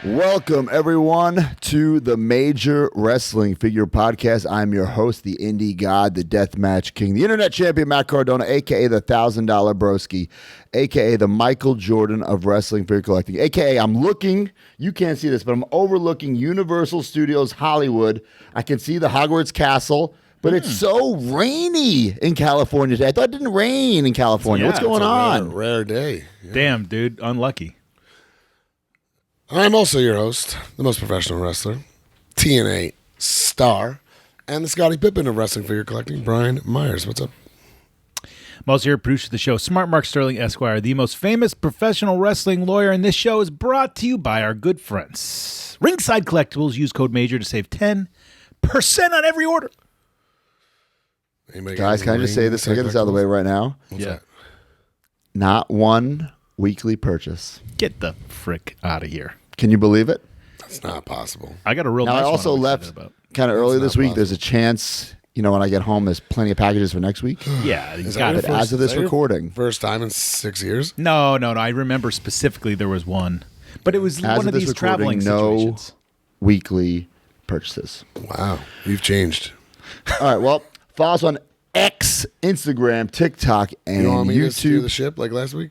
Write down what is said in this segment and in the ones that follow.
Welcome, everyone, to the Major Wrestling Figure Podcast. I'm your host, the Indie God, the Deathmatch King, the Internet Champion, Matt Cardona, a.k.a. the $1,000 Broski, a.k.a. the Michael Jordan of Wrestling Figure Collecting, a.k.a. I'm looking, you can't see this, but I'm overlooking Universal Studios Hollywood. I can see the Hogwarts Castle, but it's so rainy in California today. I thought it didn't rain in California. What's going on? Rare day. Yeah. Damn, dude, unlucky. I'm also your host, the most professional wrestler, TNA star, and the Scottie Pippen of wrestling figure collecting, Brian Myers. What's up? I'm also here, producer of the show, Smart Mark Sterling Esquire, the most famous professional wrestling lawyer, and this show is brought to you by our good friends. Ringside Collectibles. Use code MAJOR to save 10% on every order. Guys, can I just say this? Can I get this out of the way right now? What's that? Not one weekly purchase. Get the frick out of here. Can you believe it? That's not possible. I got a real Now, nice I also one left about. kind of early this not week. possible. There's a chance, when I get home, there's plenty of packages for next week. Yeah, you Is got that it. your But as of this is that your recording, First time in 6 years? No. I remember specifically there was one. But it was as one of of this these recording, traveling no situations. weekly purchases. Wow, you've changed. All right, well, follow us on X, Instagram, TikTok, and You want me to steer YouTube. the ship like last week?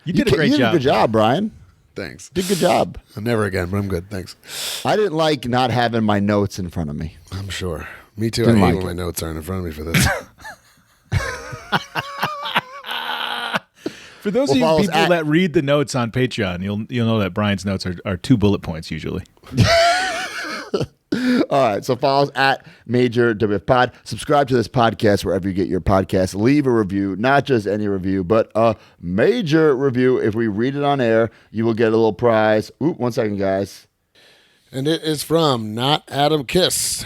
You did a great You job. did a good job, Brian. Thanks. Did a good job. Never again, but I'm good. Thanks. I didn't like not having my notes in front of me. I'm sure. Me too. Didn't I hate like when it. my notes aren't in front of me for this. For those Well, of follow you us people at- that read the notes on Patreon, you'll know that Brian's notes are 2 bullet points usually. All right, so follow us at Major WF Pod. Subscribe to this podcast wherever you get your podcasts. Leave a review, not just any review, but a major review. If we read it on air, you will get a little prize. Oop, 1 second, guys. And it is from Not Adam Kiss.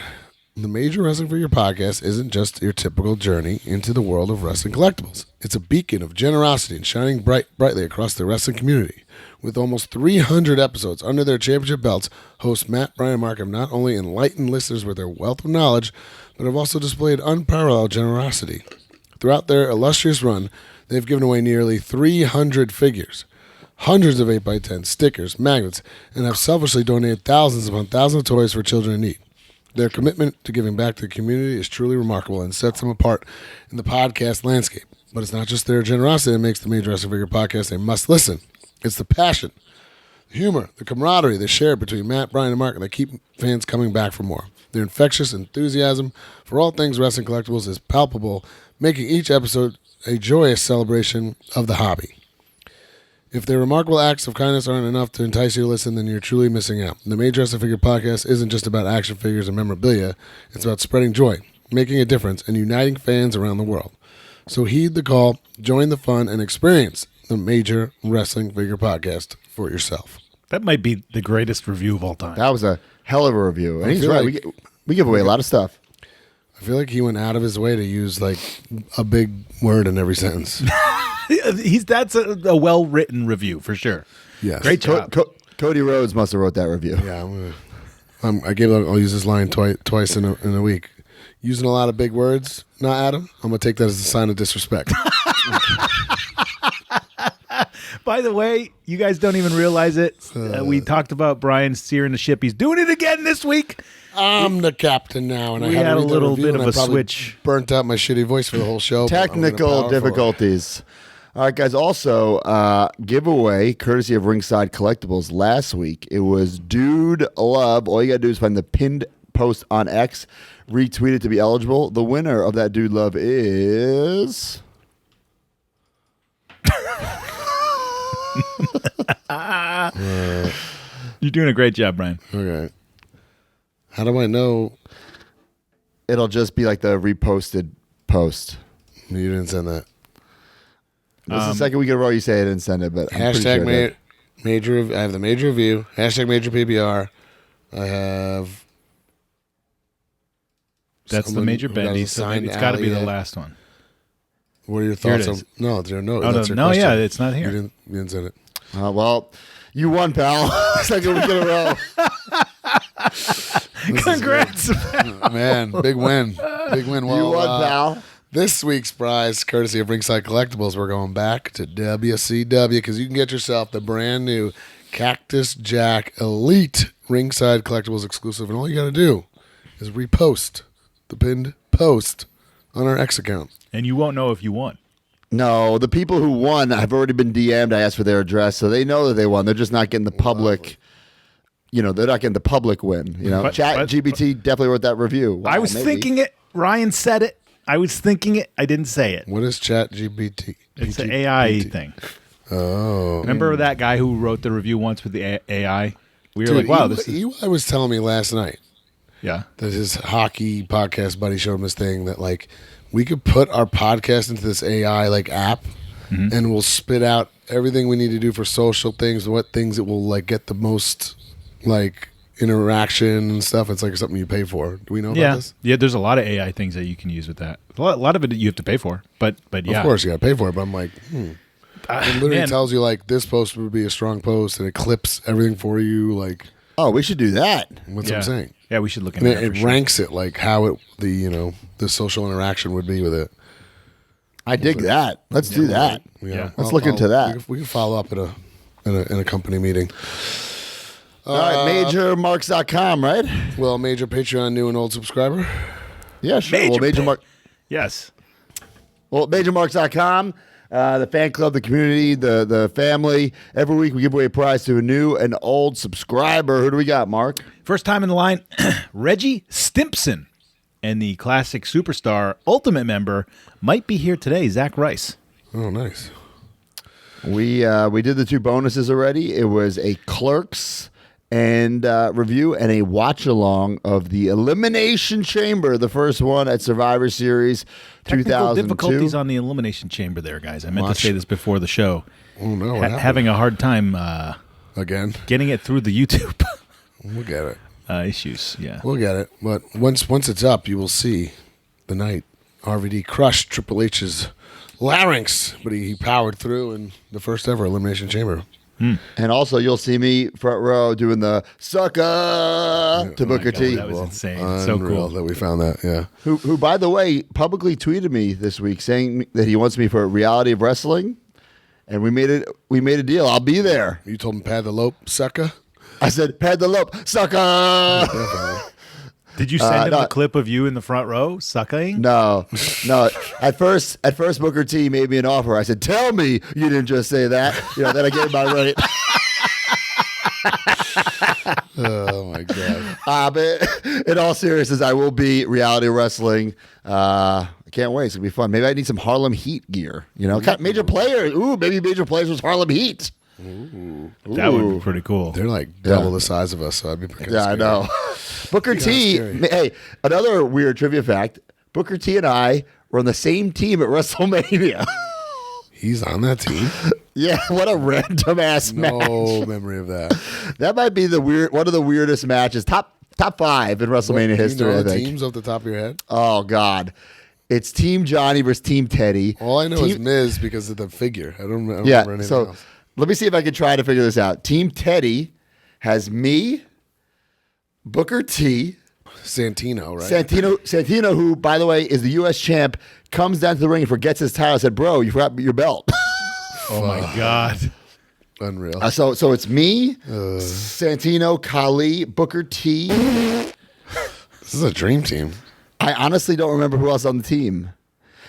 The Major Wrestling Figure Podcast isn't just your typical journey into the world of wrestling collectibles. It's a beacon of generosity and shining brightly across the wrestling community. With almost 300 episodes under their championship belts, hosts Matt, Brian, and Mark have not only enlightened listeners with their wealth of knowledge, but have also displayed unparalleled generosity. Throughout their illustrious run, they've given away nearly 300 figures, hundreds of 8x10 stickers, magnets, and have selfishly donated thousands upon thousands of toys for children in need. Their commitment to giving back to the community is truly remarkable and sets them apart in the podcast landscape. But it's not just their generosity that makes the Major Wrestling Figure Podcast a must-listen. It's the passion, the humor, the camaraderie they share between Matt, Brian, and Mark that keep fans coming back for more. Their infectious enthusiasm for all things wrestling collectibles is palpable, making each episode a joyous celebration of the hobby. If their remarkable acts of kindness aren't enough to entice you to listen, then you're truly missing out. The Major Wrestling Figure Podcast isn't just about action figures and memorabilia. It's about spreading joy, making a difference, and uniting fans around the world. So heed the call, join the fun, and experience the Major Wrestling Figure Podcast for yourself. That might be the greatest review of all time. That was a hell of a review. And he's feel right. like- We give away a lot of stuff. I feel like he went out of his way to use like a big word in every sentence. That's a well-written review for sure. Yes. Great job. Cody Rhodes must have wrote that review. Yeah, I'll use this line twice in a week. Using a lot of big words, not Adam. I'm gonna take that as a sign of disrespect. By the way, you guys don't even realize it. We talked about Brian steering the ship. He's doing it again this week. I'm the captain now, and We I had to a read that little review, bit and of I a probably switch. Burnt out my shitty voice for the whole show. but I'm gonna Technical power forward. difficulties. All right, guys. Also, giveaway courtesy of Ringside Collectibles last week. It was Dude Love. All you got to do is find the pinned post on X, retweet it to be eligible. The winner of that Dude Love is... You're doing a great job, Brian. Okay. How do I know It'll just be like the reposted post. you didn't send that? This is the second week in a row you say I didn't send it, but I'm pretty Hashtag sure I did. major. I have the major review. Hashtag major PBR. I have. That's the someone major who got Bendy, us a so signed it's got to be the alley. last one. What are your Here it thoughts on? is. No, there are no. Oh, that's your no, question. yeah, it's not here. You didn't send it. Well, you won, pal. Second week in a row. Congrats. Man, big win. Big win. Well, You won, pal. This week's prize, courtesy of Ringside Collectibles, we're going back to WCW because you can get yourself the brand new Cactus Jack Elite Ringside Collectibles exclusive. And all you got to do is repost the pinned post on our X account. And you won't know if you won. No, the people who won have already been DM'd. I asked for their address, so they know that they won. They're just not getting the public. They're not getting the public win. ChatGPT definitely wrote that review. Wow, I was thinking it. Ryan said it. I was thinking it. I didn't say it. What is ChatGPT? It's the AI thing. Oh. Remember that guy who wrote the review once with the AI? We were like, wow, this is... Eli was telling me last night Yeah. that his hockey podcast buddy showed him this thing that, like, we could put our podcast into this AI, like, app, and we'll spit out everything we need to do for social things, what things it will, like, get the most, like, interaction and stuff. It's like something you pay for. Do we know about this? Yeah, there's a lot of AI things that you can use with that. A lot of it you have to pay for, but yeah. Of course you got to pay for it, but I'm like, It literally tells you, like, this post would be a strong post, and it clips everything for you, like... Oh, we should do that. What's what I'm saying? Yeah, we should look And into that. it ranks it, like, how the social interaction would be with it. I dig that. Let's do that. Yeah. Let's look into that. We can follow up in a company meeting. All right, majormarks.com, right? Well, major Patreon new and old subscriber. Yeah, sure. Yes. Majormarks.com, the fan club, the community, the family. Every week we give away a prize to a new and old subscriber. Who do we got, Mark? First time in the line, Reggie Stimpson. And the classic superstar ultimate member might be here today, Zach Rice. Oh, nice. We did the two bonuses already. It was a Clerks and review and a watch along of the Elimination Chamber, the first one at Survivor Series 2002. Technical difficulties on the Elimination Chamber there, guys. I meant to say this before the show. Oh, no. What happened? Having a hard time again getting it through the YouTube We'll get it. Issues. Yeah. We'll get it. But once it's up, you will see the night RVD crushed Triple H's larynx, but he powered through in the first ever Elimination Chamber. And also, you'll see me front row doing the sucker to Booker T. That was insane. Unreal So cool that we found that. Yeah. Who, by the way, publicly tweeted me this week saying that he wants me for Reality of Wrestling, and we made a deal. I'll be there. You told him pad the lope, sucker. I said, pad the lope, sucker. Definitely. Did you send him a clip of you in the front row sucking? No. At first, Booker T made me an offer. I said, "Tell me you didn't just say that." Then I gave my rate. Oh my god! But in all seriousness, I will be Reality Wrestling. I can't wait. It's gonna be fun. Maybe I need some Harlem Heat gear. Major players. Ooh, maybe Major Players was Harlem Heat. Ooh. That would be pretty cool. They're like double the size of us, so I'd be pretty I know. Booker T. Hey, another weird trivia fact: Booker T and I were on the same team at WrestleMania. He's on that team. Yeah, what a random ass match. No memory of that. That might be one of the weirdest matches. Top 5 in WrestleMania history. You know I the think. teams off the top of your head? Oh God, it's Team Johnny versus Team Teddy. All I know is Miz because of the figure. I don't remember anything else. Let me see if I can try to figure this out. Team Teddy has me, Booker T, Santino, right? Santino, who, by the way, is the U.S. champ, comes down to the ring and forgets his title. I said, "Bro, you forgot your belt." Oh my God. Unreal. So it's me, Santino, Khali, Booker T. This is a dream team. I honestly don't remember who else on the team.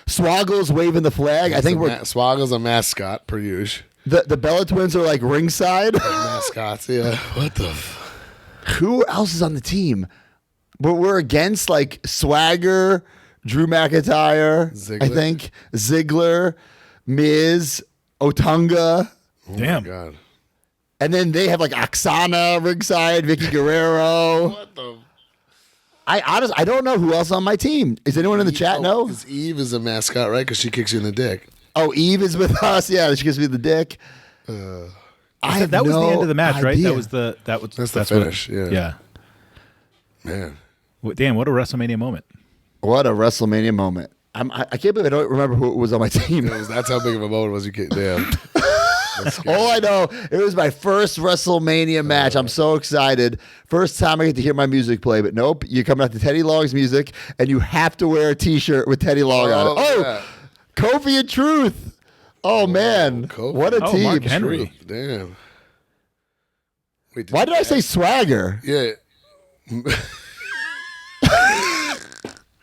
Swoggle's waving the flag. I think Swoggle's a mascot per usual. The Bella Twins are like ringside. Mascots, yeah. What the? Who else is on the team? But we're against like Swagger, Drew McIntyre, Ziggler. I think Ziggler, Miz, Otunga. Damn. Oh my God. And then they have like Oksana ringside, Vicky Guerrero. What the? I don't know who else on my team. Is anyone in the chat know? Because Eve is a mascot, right? Because she kicks you in the dick. Oh, Eve is with us. Yeah, she gives me the dick. That was the end of the match, right? idea. That's the finish. Yeah. Man. Damn, what a WrestleMania moment. What a WrestleMania moment. I can't believe I don't remember who was on my team. That's how big of a moment it was. You can't. Damn. All I know, it was my first WrestleMania match. I'm so excited. First time I get to hear my music play, but nope. You come out to Teddy Long's music, and you have to wear a T-shirt with Teddy Long on it. Yeah. Kofi and Truth. Oh, man. Kofi. What a team. Mark Henry. Damn. Wait, Why did I say swagger? Yeah.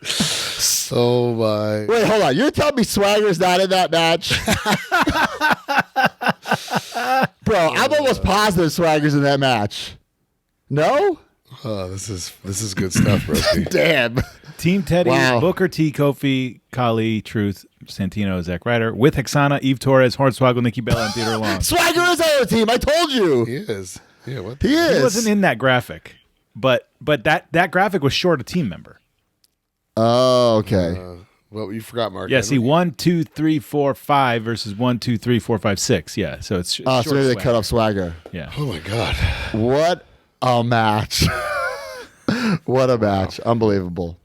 So my. Wait, hold on. You're telling me Swagger's not in that match? Bro, I'm almost positive Swagger's in that match. No? Oh, this is good stuff, Broski. Damn. Team Teddy, Wow. Booker T, Kofi, Kali, Truth, Santino, Zack Ryder, with Hexana, Eve Torres, Hornswoggle, Nikki Bella, and Theodore Long. Swagger is on the team. I told you. He is. Yeah, what? He is. He wasn't in that graphic, but that graphic was short a team member. Oh, okay. Well, you forgot Mark. Yeah, see, Henry. 1, 2, 3, 4, 5 versus 1, 2, 3, 4, 5, 6. Yeah, so it's Oh, short so maybe they swag. cut off Swagger. Yeah. Oh my God. What a match. What a match. Unbelievable.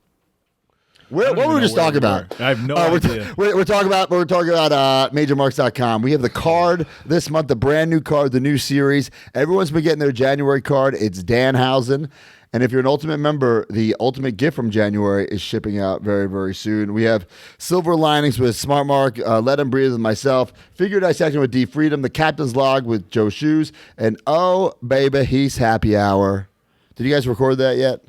What were we just talking about? I have no we're idea. We're talking about MajorMarks.com. We have the card this month, the brand new card, the new series. Everyone's been getting their January card. It's Danhausen. And if you're an Ultimate member, the Ultimate gift from January is shipping out very, very soon. We have Silver Linings with Smart Mark, Let Him Breathe with myself, Figure Dissection with D Freedom, The Captain's Log with Joe Shoes, and Oh, Baby, He's Happy Hour. Did you guys record that yet?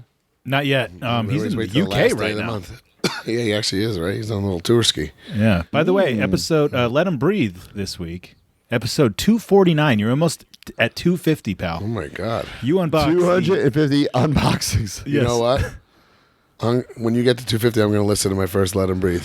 Not yet. He's Always in wait the till UK last day right of the now. month. Yeah, he actually is, right? He's on a little tour ski. Yeah. By the way, episode Let Him Breathe this week. Episode 249. You're almost at 250, pal. Oh my God. You unboxed 250 unboxings. You know what? When you get to 250, I'm going to listen to my first Let Him Breathe.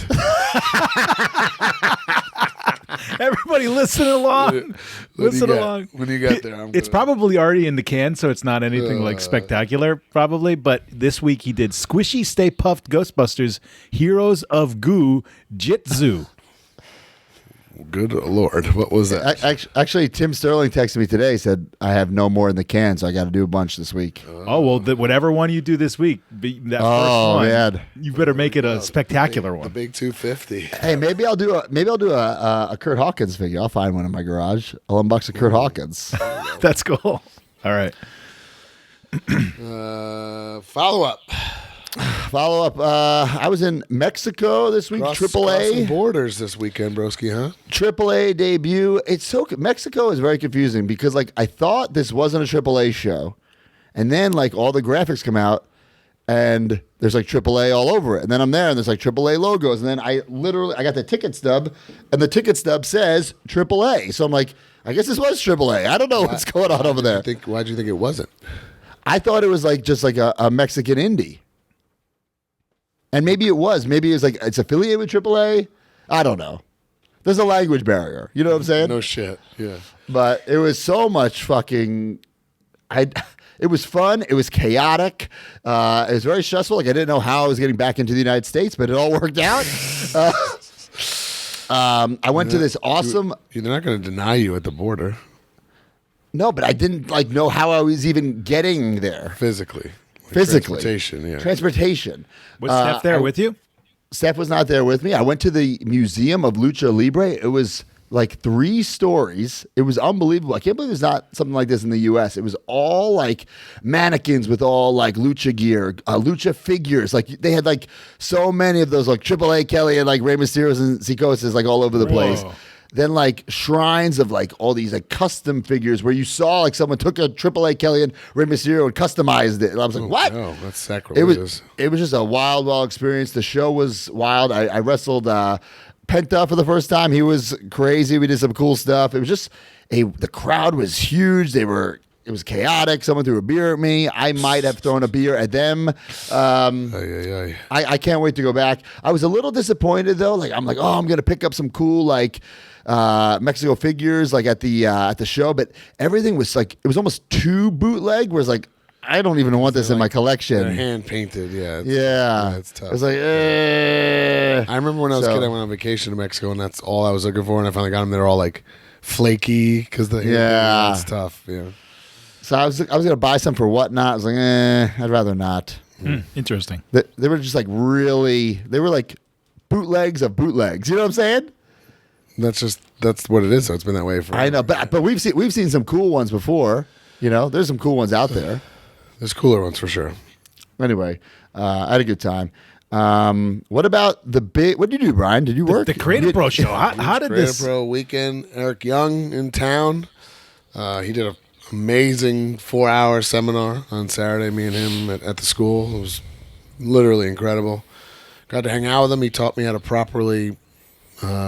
Everybody listen along. Listen along. When you get there, It's probably already in the can, so it's not anything like spectacular, probably. But this week he did Squishy Stay Puffed Ghostbusters Heroes of Goo Jitsu. Good Lord. What was that? Actually, Tim Sterling texted me today, said, I have no more in the can, so I got to do a bunch this week. Oh, well, whatever one you do this week, that Oh, first one, man. you better make it a spectacular The one. big 250. Hey, maybe I'll do a Kurt Hawkins figure. I'll find one in my garage. I'll unbox a Kurt Hawkins. That's cool. All right. Follow up. Follow up. I was in Mexico this week. Crossing AAA. borders this weekend, Broski, huh? AAA debut. It's so Mexico is very confusing because like I thought this wasn't a AAA show, and then like all the graphics come out, and there's like AAA all over it, and then I'm there and there's like AAA logos, and then I got the ticket stub, and the ticket stub says AAA. So I'm like, I guess this was AAA. I don't know what's going on over there. Why'd you think it wasn't? I thought it was like just like a Mexican indie. And maybe it was. Maybe it was like it's affiliated with AAA. I don't know. There's a language barrier. You know what I'm saying? No shit. Yeah. But it was so much fucking. It was fun. It was chaotic. It was very stressful. Like I didn't know how I was getting back into the United States, but it all worked out. I went to this awesome. They're not going to deny you at the border No, but I didn't like know how I was even getting there physically. physically. Transportation. Was Steph there with you? Steph was not there with me. I went to the Museum of Lucha Libre. It was like 3 stories. It was unbelievable. I can't believe there's not something like this in the U.S. It was all like mannequins with all like lucha gear, lucha figures. Like they had like so many of those like AAA Kelly and like Rey Mysterios and Psicosis like all over the place. Then like shrines of like all these like custom figures where you saw like someone took a AAA Kelly and Rey Mysterio and customized it. And I was like, what? No, that's sacrilegious. It was just a wild, wild experience. The show was wild. I wrestled Penta for the first time. He was crazy. We did some cool stuff. It was just the crowd was huge. It was chaotic. Someone threw a beer at me. I might have thrown a beer at them. I can't wait to go back. I was a little disappointed though. Like I'm like, oh, I'm gonna pick up some cool like Mexico figures like at the show, but everything was like it was almost too bootleg. Whereas like I don't even want this in my collection. They're hand painted. Yeah. It's tough. I was like, I remember when I was a kid, I went on vacation to Mexico, and that's all I was looking for. And I finally got them. They're all like flaky because it's tough. Yeah. So I was gonna buy some for Whatnot. I was like, I'd rather not. Interesting. They were just like they were like bootlegs of bootlegs. You know what I'm saying? That's what it is. So it's been that way for. I know, but we've seen some cool ones before. You know, there's some cool ones out there. There's cooler ones for sure. Anyway, I had a good time. What about what did you do, Brian? Did you work? The Creative Pro show. How did Creative this? Pro weekend. Eric Young in town. He did amazing 4-hour seminar on Saturday, me and him at the school. It was literally incredible. Got to hang out with him. He taught me how to properly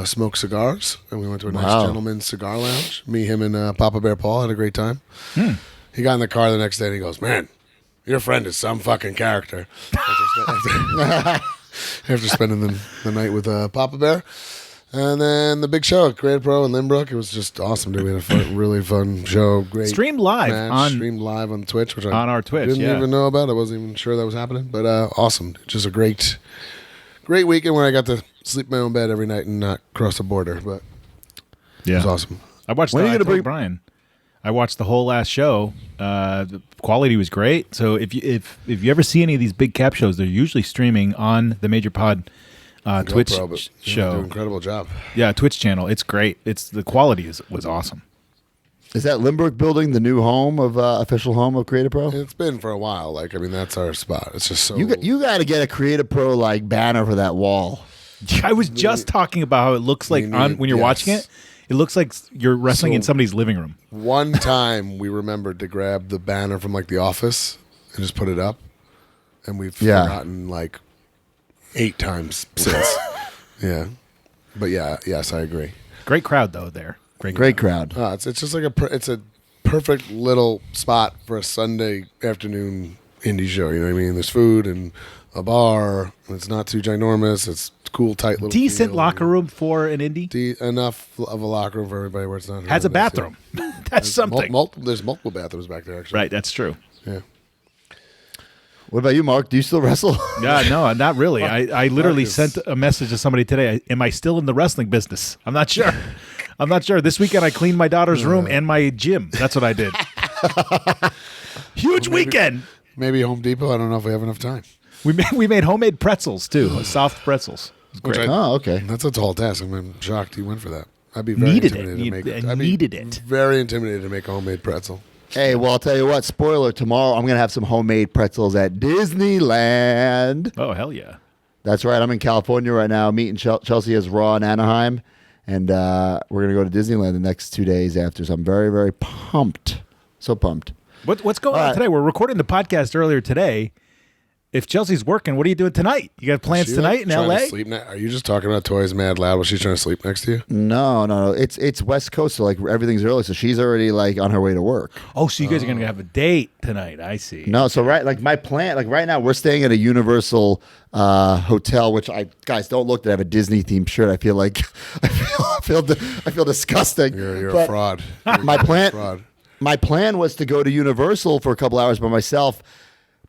smoke cigars, and we went to a nice gentleman's cigar lounge. Me, him, and Papa Bear Paul had a great time. He got in the car the next day, and he goes, "Man, your friend is some fucking character." After spending the night with Papa Bear. And then the big show at Creative Pro in Lynbrook. It was just awesome, dude. We had a really fun show. Great. Streamed live on Twitch, which on our Twitch. Didn't even know about. I wasn't even sure that was happening. But awesome. Just a great weekend where I got to sleep in my own bed every night and not cross the border. But it was awesome. I watched Brian. I watched the whole last show. The quality was great. So if you ever see any of these big cap shows, they're usually streaming on the Major Pod Twitch show. Do an incredible job. Yeah, Twitch channel. It's great. The quality was awesome. Is that Lynbrook building the new home of official home of Creative Pro? It's been for a while. That's our spot. It's just so you got to get a Creative Pro like banner for that wall. I was just talking about how it looks like when you're watching it. It looks like you're wrestling in somebody's living room. One time we remembered to grab the banner from The Office and just put it up, and we've forgotten 8 times since. Yeah, but yes, I agree. Great crowd though there. Great crowd. It's just like it's a perfect little spot for a Sunday afternoon indie show. You know what I mean? There's food and a bar. And it's not too ginormous. It's cool, tight little decent locker room for an indie. Enough of a locker room for everybody where it's not has a bathroom. That's something. There's multiple bathrooms back there. Actually, right? That's true. Yeah. What about you, Mark? Do you still wrestle? Yeah, no, not really. I literally sent a message to somebody today. Am I still in the wrestling business? I'm not sure. This weekend I cleaned my daughter's room and my gym. That's what I did. Huge weekend. Maybe Home Depot. I don't know if we have enough time. We made homemade pretzels too, soft pretzels. It was great. Okay. That's a tall task. I'm shocked you went for that. I'd be very intimidated to make. Very intimidated to make a homemade pretzel. Hey, well, I'll tell you what. Spoiler: tomorrow I'm gonna have some homemade pretzels at Disneyland. Oh hell yeah! That's right. I'm in California right now, meeting Chelsea as Raw in Anaheim, and we're gonna go to Disneyland the next 2 days after. So I'm very, very pumped. So pumped. What's going on today? We're recording the podcast earlier today. If Chelsea's working, what are you doing tonight? You got plans tonight in L.A.? Are you just talking about toys mad loud while she's trying to sleep next to you? No. It's West Coast, so everything's early. So she's already on her way to work. Oh, so you guys are gonna have a date tonight? I see. No, so my plan, right now we're staying at a Universal hotel, which guys don't look that I have a Disney themed shirt. I feel like I feel disgusting. You're a fraud. My plan was to go to Universal for a couple hours by myself.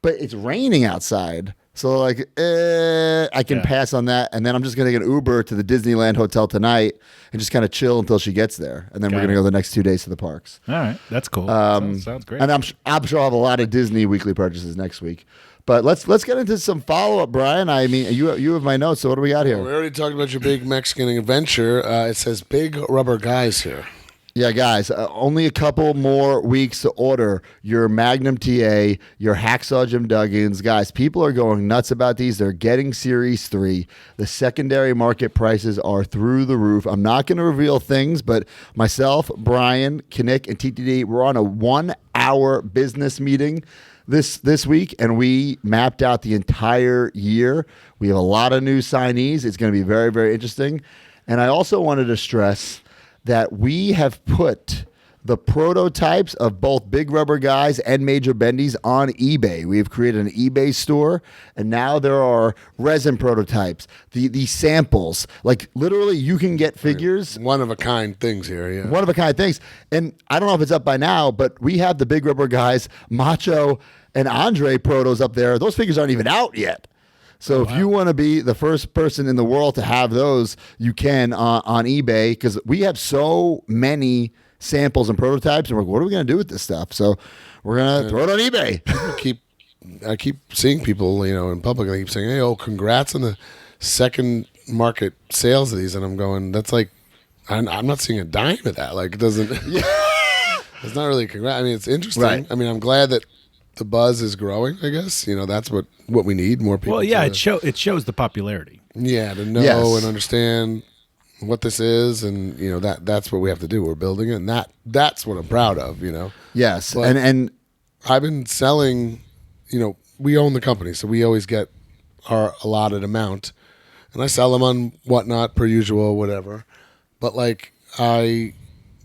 But it's raining outside, so I can pass on that, and then I'm just gonna get an Uber to the Disneyland hotel tonight and just kind of chill until she gets there, and then we're gonna go the next 2 days to the parks. All right, that's cool. Sounds great. And I'm sure I'll have a lot of Disney weekly purchases next week. But let's get into some follow up, Brian. I mean, you have my notes, so what do we got here? Well, we already talked about your big Mexican adventure. It says big rubber guys here. Yeah, guys, only a couple more weeks to order your Magnum TA, your Hacksaw Jim Duggins. Guys, people are going nuts about these. They're getting Series 3. The secondary market prices are through the roof. I'm not going to reveal things, but myself, Brian, Kinnick, and TTD, we're on a 1-hour business meeting this week, and we mapped out the entire year. We have a lot of new signees. It's going to be very, very interesting. And I also wanted to stress that we have put the prototypes of both Big Rubber Guys and Major Bendies on eBay. We've created an eBay store, and now there are resin prototypes, the samples. Literally, you can get figures. One-of-a-kind things here, yeah. One-of-a-kind things. And I don't know if it's up by now, but we have the Big Rubber Guys, Macho, and Andre protos up there. Those figures aren't even out yet. So if you want to be the first person in the world to have those, you can on eBay, because we have so many samples and prototypes, and we're like, what are we going to do with this stuff? So we're going to throw it on eBay. I keep seeing people, in public, and they keep saying, "Hey, congrats on the second market sales of these," and I'm going, "That's I'm not seeing a dime of that. It doesn't. It's not really congrats. I mean, it's interesting. Right. I mean, I'm glad that the buzz is growing, I guess. That's what we need, more people. Well, yeah, it shows the popularity. Yeah, to know and understand what this is, and that's what we have to do. We're building it, and that's what I'm proud of. Yes, But and I've been selling. We own the company, so we always get our allotted amount, and I sell them on Whatnot per usual, whatever. But like I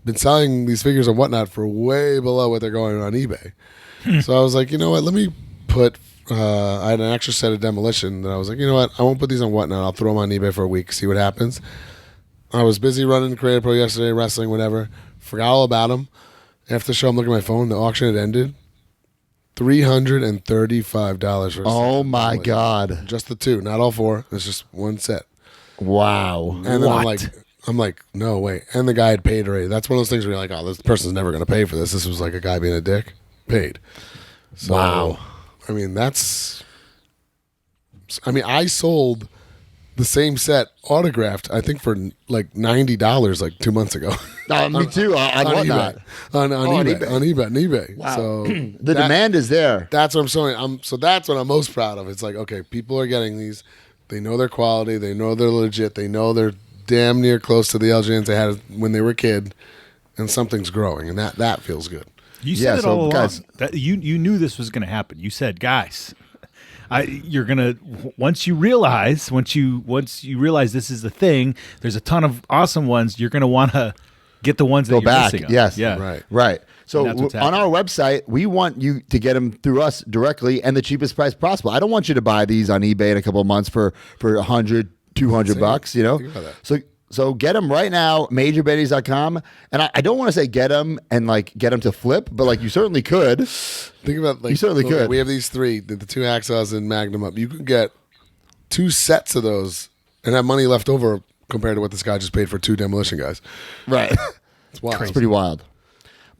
been selling these figures on Whatnot for way below what they're going on eBay. So I was like, you know what? Let me put. I had an extra set of Demolition that I was like, you know what? I won't put these on Whatnot. I'll throw them on eBay for a week, see what happens. I was busy running Creative Pro yesterday, wrestling, whatever. Forgot all about them. After the show, I'm looking at my phone. The auction had ended. $335 for. oh my God, Just the two, not all four. It's just one set. wow! And then I'm like, no way. And the guy had paid already. That's one of those things where you're like, oh, this person's never going to pay for this. This was like a guy being a dick. Paid. So, Wow. I mean, I sold the same set autographed, I think, for like $90 like 2 months ago. Me too. On Whatnot. eBay. On eBay. Wow. So The demand is there. that's what I'm showing. So that's what I'm most proud of. It's like, okay, people are getting these. They know their quality. They know they're legit. They know they're damn near close to the LJNs they had when they were a kid, and something's growing, and that feels good. You Yeah, said it so all along. guys- That you knew this was going to happen. You said, guys, you're gonna once you realize this is the thing. There's a ton of awesome ones. You're gonna want to get the ones that Go you're back. missing. On. Yes. Yeah. Right. So And that's what's on our website, we want you to get them through us directly and the cheapest price possible. I don't want you to buy these on eBay in a couple of months for $100, $200. Think about that. So get them right now, majorbetties.com. And I don't want to say get them and like get them to flip, but like you certainly could. Think about like You certainly okay, could. We have these three, the two Hacksaws and Magnum up. You could get 2 sets of those and have money left over compared to what this guy just paid for 2 Demolition guys. Right. It's wild. It's pretty wild.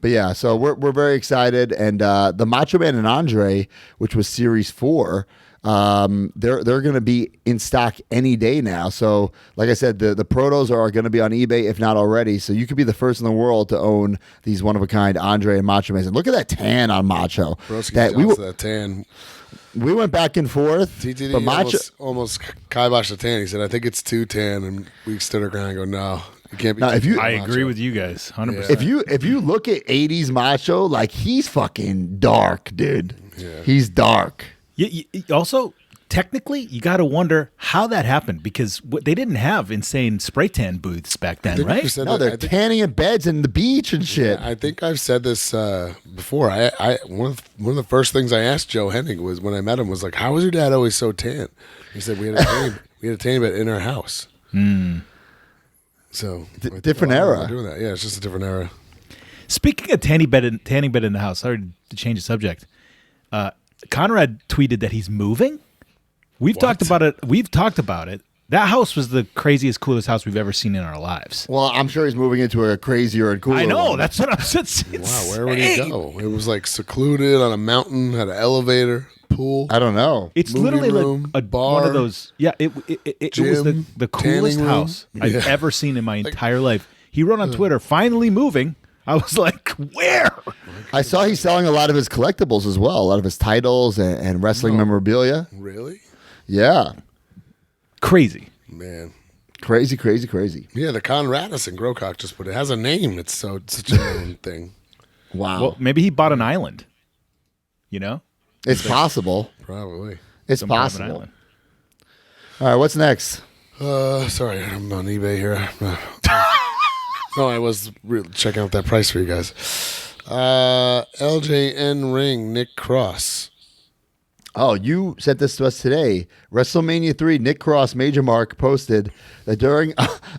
But yeah, so we're very excited. And the Macho Man and Andre, which was Series 4, they're going to be in stock any day now. So like I said, the protos are going to be on eBay, if not already. So you could be the first in the world to own these one-of-a-kind Andre and Macho Man. And look at that tan on Macho. Broski that tan. We went back and forth. TTD but Macho, almost kiboshed the tan. He said, I think it's too tan. And we stood our ground and go, no, you can't be Now, if too you- tan, I Macho." agree with you guys, 100%. if you look at 80s Macho, like he's fucking dark, dude. Yeah. He's dark. Also, technically, you got to wonder how that happened because they didn't have insane spray tan booths back then, I think right? you said No, that- they're tanning in beds and the beach and shit. I think I've said this before. One of the first things I asked Joe Hennig was when I met him was like, "How was your dad always so tan?" He said, "We had a tan bed in our house." So I think different a lot of era. them are doing that. Yeah, it's just a different era. Speaking of tanning bed in the house, sorry to change the subject. Conrad tweeted that he's moving. We've talked about it. That house was the craziest, coolest house we've ever seen in our lives. Well, I'm sure he's moving into a crazier and cooler I know. one. That's what I'm saying. Wow, where would he go? It was like secluded on a mountain, had an elevator, pool. I don't know. It's Movie literally room, like one bar, of those. Yeah, it was gym, the coolest tanning room. house I've Yeah. ever seen in my entire life. He wrote on Twitter, "Finally moving." I was like, "Where?" I saw he's selling a lot of his collectibles as well, a lot of his titles and wrestling memorabilia. Really? Yeah. Crazy. Man. Crazy, crazy, crazy. Yeah, the Conradus in Grocock just put it. Has a name. It's such a known thing. Wow. Well, maybe he bought an island. You know, It's possible. Probably. It's Some kind of an possible. island. All right, what's next? Sorry, I'm on eBay here. No, I was checking out that price for you guys. LJN Ring, Nick Cross. Oh, you sent this to us today. WrestleMania 3, Nick Cross, Major Mark, posted that during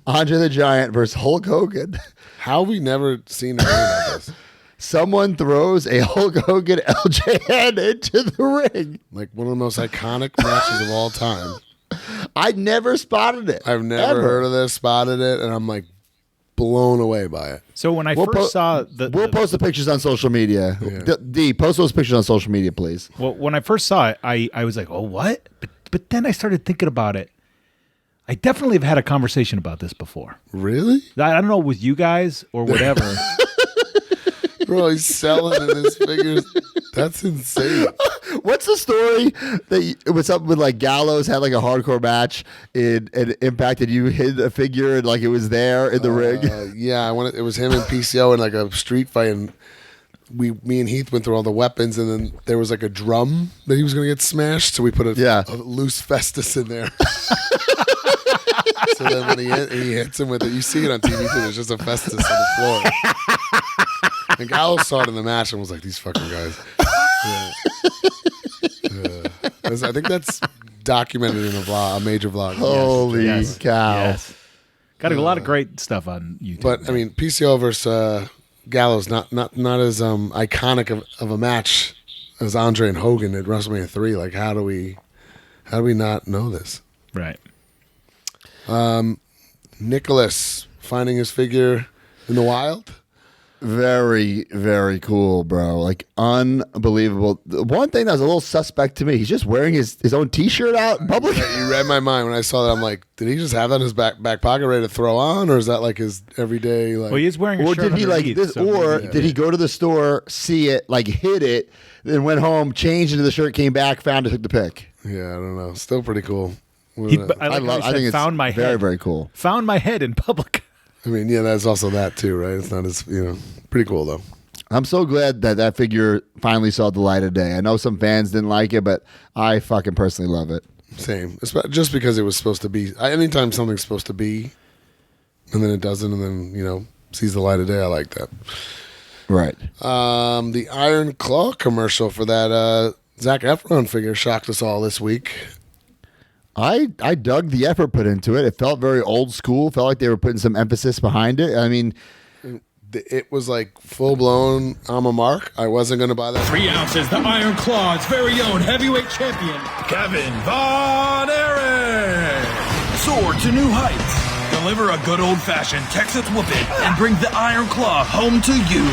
Andre the Giant versus Hulk Hogan, How have we never seen a ring like this? someone throws a Hulk Hogan LJN into the ring. Like one of the most iconic matches of all time. I never spotted it. I've never Ever. heard of this, spotted it, and I'm like blown away by it. So when I We'll first saw the We'll post the pictures on social media. Yeah. D, post those pictures on social media, please. well, when I first saw it, I was like, "Oh, what?" But then I started thinking about it. I definitely have had a conversation about this before. Really? I don't know with you guys or whatever. Bro, he's selling in his figures. That's insane. What's the story that it was something with like Gallows had like a hardcore match in Impact and you hid a figure and like it was there in the ring? Yeah, it was him and PCO in like a street fight, and me and Heath went through all the weapons, and then there was like a drum that he was going to get smashed, so we put a loose Festus in there. So then when he hits him with it, you see it on TV too, there's just a Festus on the floor. And Gallows saw it in the match and was like, these fucking guys. Yeah. I think that's documented in a major vlog. Holy cow. Yes. Got a lot of great stuff on YouTube. But, I mean, PCO versus Gallows, not as iconic of a match as Andre and Hogan at WrestleMania 3. Like, how do we not know this? Right. Nicholas finding his figure in the wild. Very, very cool, bro. Like, unbelievable. The one thing that was a little suspect to me, he's just wearing his own T-shirt out in public. You read my mind when I saw that. I'm like, did he just have that in his back pocket ready to throw on, or is that like his everyday? Like, well, he is wearing a or shirt did he like underneath, this? so Or maybe, did he go to the store, see it, like hit it, then went home, changed into the shirt, came back, found it, took the pic? Yeah, I don't know. Still pretty cool. I think it's found my head. Very cool. Found my head in public. I mean, yeah, that's also that too, right? It's not as pretty cool though. I'm so glad that figure finally saw the light of day. I know some fans didn't like it, but I fucking personally love it. Same. Just because it was supposed to be. Anytime something's supposed to be, and then it doesn't, and then sees the light of day, I like that. Right. The Iron Claw commercial for that Zac Efron figure shocked us all this week. I dug the effort put into it. It felt very old school. Felt like they were putting some emphasis behind it. I mean, it was like full blown. I'm a mark. I wasn't going to buy that. 3 ounces. The Iron Claw's very own heavyweight champion, Kevin Von Erich. Soar to new heights. Deliver a good old fashioned Texas whooping and bring the Iron Claw home to you.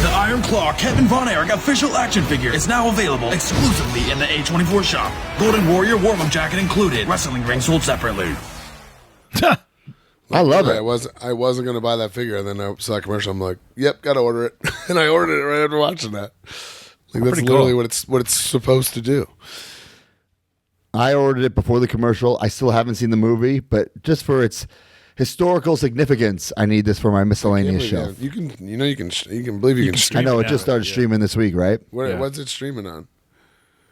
The Iron Claw Kevin Von Erich official action figure is now available exclusively in the A24 shop. Golden Warrior warm-up jacket included. Wrestling ring sold separately. I love it. I wasn't going to buy that figure, and then I saw that commercial. I'm like, yep, got to order it. And I ordered it right after watching that. Like, that's literally cool. what it's supposed to do. I ordered it before the commercial. I still haven't seen the movie, but just for its historical significance, I need this for my miscellaneous shelf. You can believe you can stream. I know it just started streaming this week, right? What's it streaming on?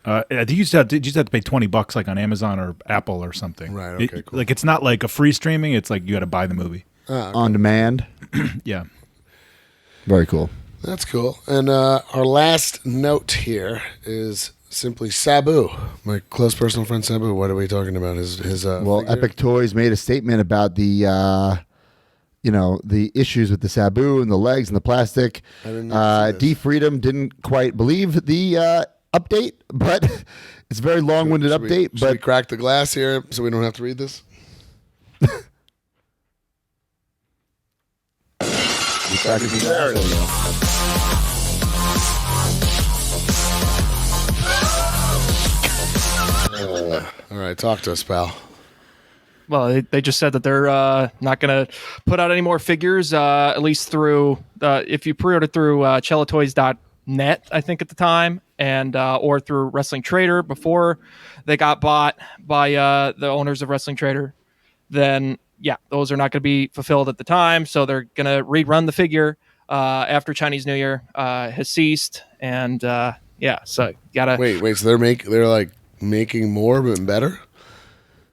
I think you just have to pay $20 like on Amazon or Apple or something. Right. Okay. Cool. Like it's not like a free streaming. It's like you got to buy the movie on demand. Yeah. Very cool. That's cool. And our last note here is simply Sabu, my close personal friend Sabu. What are we talking about? His well, figure? Epic Toys made a statement about the the issues with the Sabu and the legs and the plastic. D Freedom didn't quite believe the update, but it's a very long-winded update. Should we crack the glass here so we don't have to read this? All right, talk to us, pal. Well, they just said that they're not going to put out any more figures, at least through if you pre-order through cellatoys.net, I think at the time, and or through Wrestling Trader before they got bought by the owners of Wrestling Trader. Then yeah, those are not going to be fulfilled at the time, so they're going to rerun the figure after Chinese New Year has ceased, and yeah, so you gotta wait. So they're like making more but better.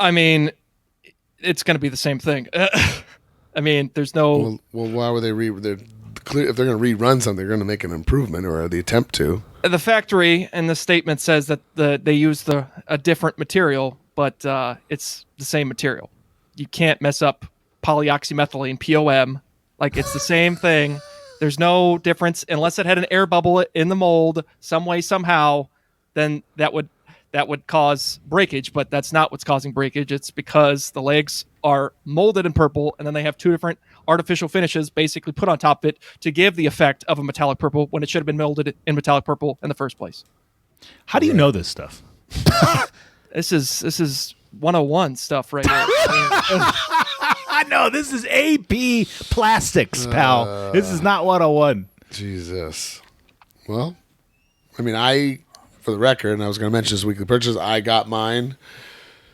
I mean, it's going to be the same thing. I mean, there's no. Well, why would they if they're going to rerun something, they're going to make an improvement or the attempt to. The factory in the statement says that they use a different material, but it's the same material. You can't mess up polyoxymethylene (POM). Like, it's the same thing. There's no difference unless it had an air bubble in the mold some way somehow. Then that would cause breakage, but that's not what's causing breakage. It's because the legs are molded in purple, and then they have two different artificial finishes basically put on top of it to give the effect of a metallic purple when it should have been molded in metallic purple in the first place. How do you know this stuff? This is 101 stuff right here. No, this is AP Plastics, pal. This is not 101. Jesus. Well, I mean, for the record, and I was going to mention this weekly purchase, I got mine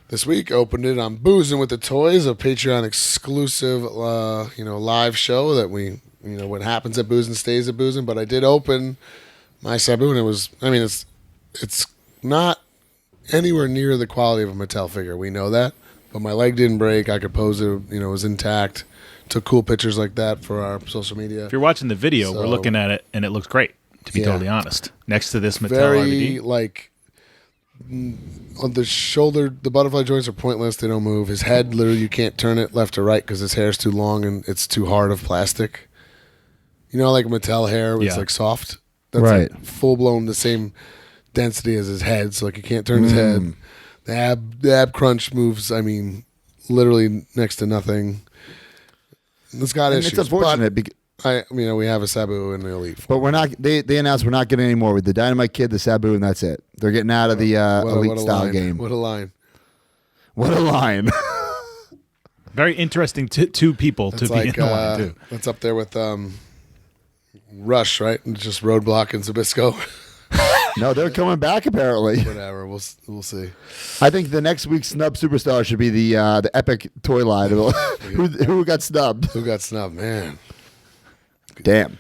this week. Opened it on Boozing with the Toys, a Patreon exclusive, live show that we, what happens at Boozing stays at Boozing. But I did open my Sabu, and it was, I mean, it's not anywhere near the quality of a Mattel figure. We know that, but my leg didn't break. I could pose it, it was intact. Took cool pictures like that for our social media. If you're watching the video, we're looking at it, and it looks great, to be totally honest. Next to this Mattel RVD. Like, on the shoulder, the butterfly joints are pointless. They don't move. His head, literally, you can't turn it left or right because his hair's too long and it's too hard of plastic. Like Mattel hair, it's like soft. That's right. Like full-blown the same density as his head, so like you can't turn his head. The ab crunch moves, I mean, literally next to nothing. It's got issues. It's unfortunate. We have a Sabu in the Elite. But we're not. They announced we're not getting any more with the Dynamite Kid, the Sabu, and that's it. They're getting out of the Elite style game. What a line! What a line! Very interesting two people to be in the line too. That's up there with Rush, right? And just Roadblock and Zabisco. No, they're coming back apparently. Whatever, we'll see. I think the next week's snub superstar should be the epic toy line. Who got snubbed? Who got snubbed, man? Damn.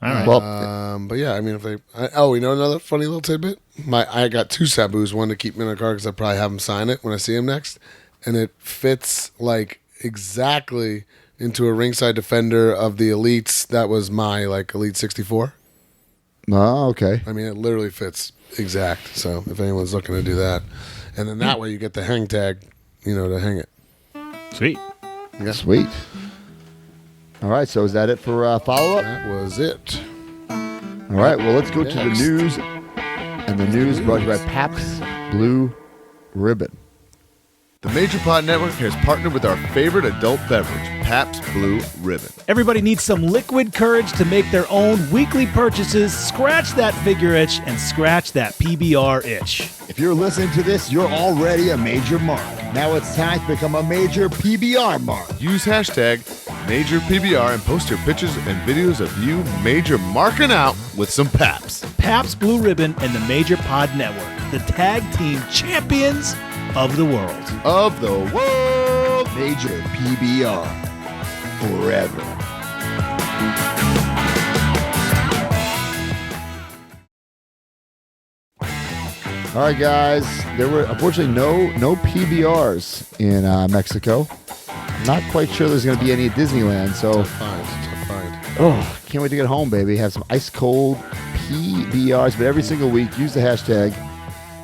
All right. Well, but yeah, I mean, another funny little tidbit. I got two Sabus, one to keep me in the car because I probably have him sign it when I see him next, and it fits like exactly into a ringside defender of the Elites. That was my Elite 64. oh, okay. I mean, it literally fits exact. So if anyone's looking to do that, and then that way you get the hang tag, to hang it. Sweet. Yeah. Sweet. All right, so is that it for follow-up? That was it. All right, well, let's go to the news. And the news brought to you by Pabst Blue Ribbon. The Major Pod Network has partnered with our favorite adult beverage, Pabst Blue Ribbon. Everybody needs some liquid courage to make their own weekly purchases. Scratch that figure itch and scratch that PBR itch. If you're listening to this, you're already a major mark. Now it's time to become a major PBR mark. Use hashtag MajorPBR and post your pictures and videos of you major marking out with some Pabst. Pabst Blue Ribbon and the Major Pod Network, the tag team champions of the world. Of the world. Major PBR. Forever. All right, guys. There were unfortunately no PBRs in Mexico. Not quite sure there's going to be any at Disneyland. So, Tough find. oh, can't wait to get home, baby. Have some ice cold PBRs. But every single week, use the hashtag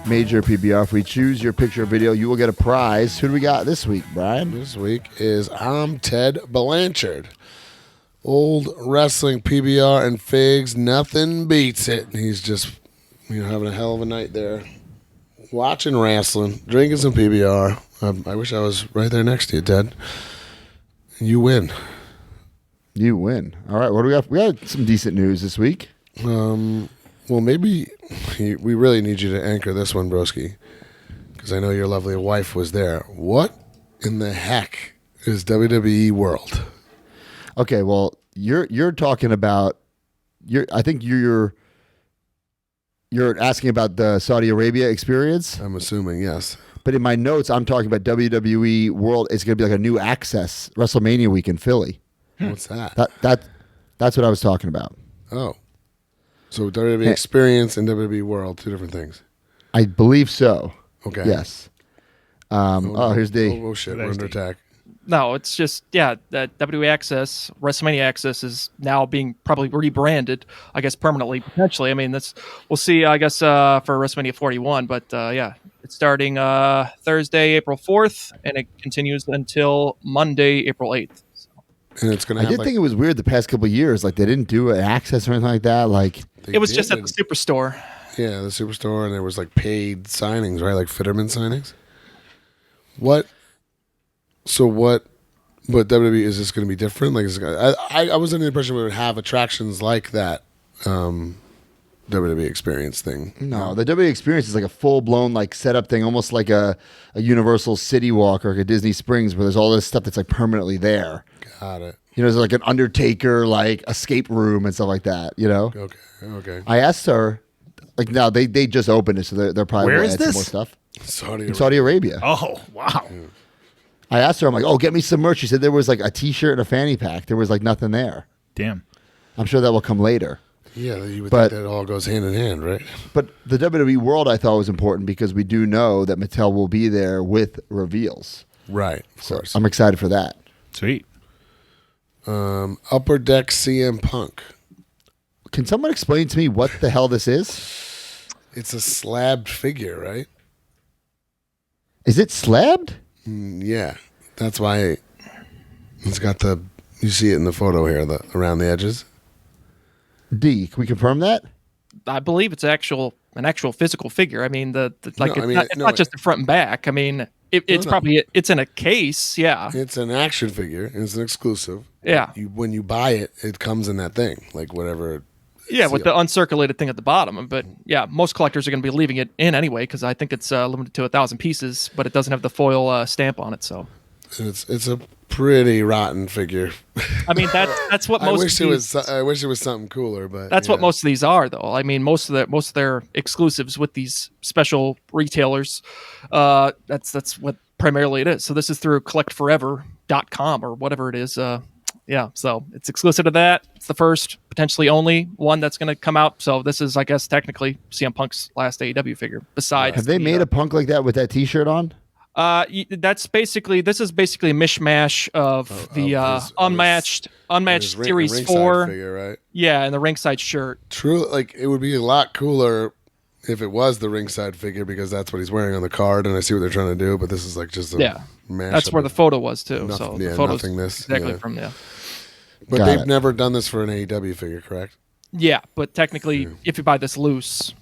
Major PBR. If we choose your picture or video, you will get a prize. Who do we got this week, Brian? This week is I'm Ted Blanchard. Old wrestling PBR and figs. Nothing beats it. He's just having a hell of a night there. Watching wrestling, drinking some PBR. I wish I was right there next to you, Ted. You win. You win. All right, what do we got? We got some decent news this week. Well, maybe we really need you to anchor this one, Broski, because I know your lovely wife was there. What in the heck is WWE World? Okay, well, you're talking about I think you're asking about the Saudi Arabia experience. I'm assuming, yes. But in my notes, I'm talking about WWE World. It's going to be like a new Access WrestleMania week in Philly. What's that? That's what I was talking about. Oh. So WWE Experience and WWE World, two different things. I believe so. Okay. Yes. Here's the... Oh, shit. We're under attack. No, it's just, that WWE Access, WrestleMania Access is now being probably rebranded, I guess, permanently, potentially. I mean, we'll see, I guess, for WrestleMania 41. But, it's starting Thursday, April 4th, and it continues until Monday, April 8th. So. And it's going to I did think it was weird the past couple of years. Like, they didn't do an Access or anything like that. Like, it was just at the Superstore. Yeah, the Superstore, and there was, paid signings, right? Like Fitterman signings. What? So what? But WWE, is this going to be different? Like, I was under the impression we would have attractions like that WWE Experience thing. No, the WWE Experience is like a full-blown like setup thing, almost like a Universal City Walk or like a Disney Springs, where there's all this stuff that's like permanently there. Got it. You know, there's like an Undertaker like escape room and stuff like that. You know. Okay. I asked her, like, now they just opened it, so they're probably Where gonna is add some this? more stuff. Saudi In Saudi Arabia. Oh, wow. I asked her, I'm like, oh, get me some merch. She said there was like a T-shirt and a fanny pack. There was like nothing there. Damn. I'm sure that will come later. Yeah, you would But- think that all goes hand in hand, right? But the WWE World I thought was important because we do know that Mattel will be there with reveals. Right, of course. I'm excited for that. Sweet. Upper Deck CM Punk. Can someone explain to me what the hell this is? It's a slabbed figure, right? Is it slabbed? Yeah, that's why it's got the. You see it in the photo here, around the edges. D, can we confirm that? I believe it's an actual physical figure. I mean, it's No, not just the front and back. I mean, it's probably it's in a case. Yeah, It's an action figure. And it's an exclusive. yeah, When you buy it, it comes in that thing, like whatever. yeah. With the uncirculated thing at the bottom. But yeah, most collectors are going to be leaving it in anyway because I think it's limited to 1,000 pieces, but it doesn't have the foil stamp on it. So And it's a pretty rotten figure. I mean, that's what I most. wish of it these, was. I wish it was something cooler, but That's yeah. what most of these are, though. I mean, most of their exclusives with these special retailers. That's what primarily it is. So this is through collectforever.com or whatever it is. Yeah, so it's exclusive to that. It's the first, potentially only one that's going to come out. So this is, I guess, technically CM Punk's last AEW figure. Besides, Have they made a Punk like that with that T-shirt on? this is basically a mishmash of the unmatched His Series ringside 4. figure, right? Yeah, and the ringside shirt. True, like it would be a lot cooler if it was the ringside figure because that's what he's wearing on the card, and I see what they're trying to do. But this is like just a mashup That's where the of photo was too. nothing- So yeah, the photo's nothingness, exactly yeah. from there. But Got they've it. never done this for an AEW figure, correct? Yeah, but technically, if you buy this loose,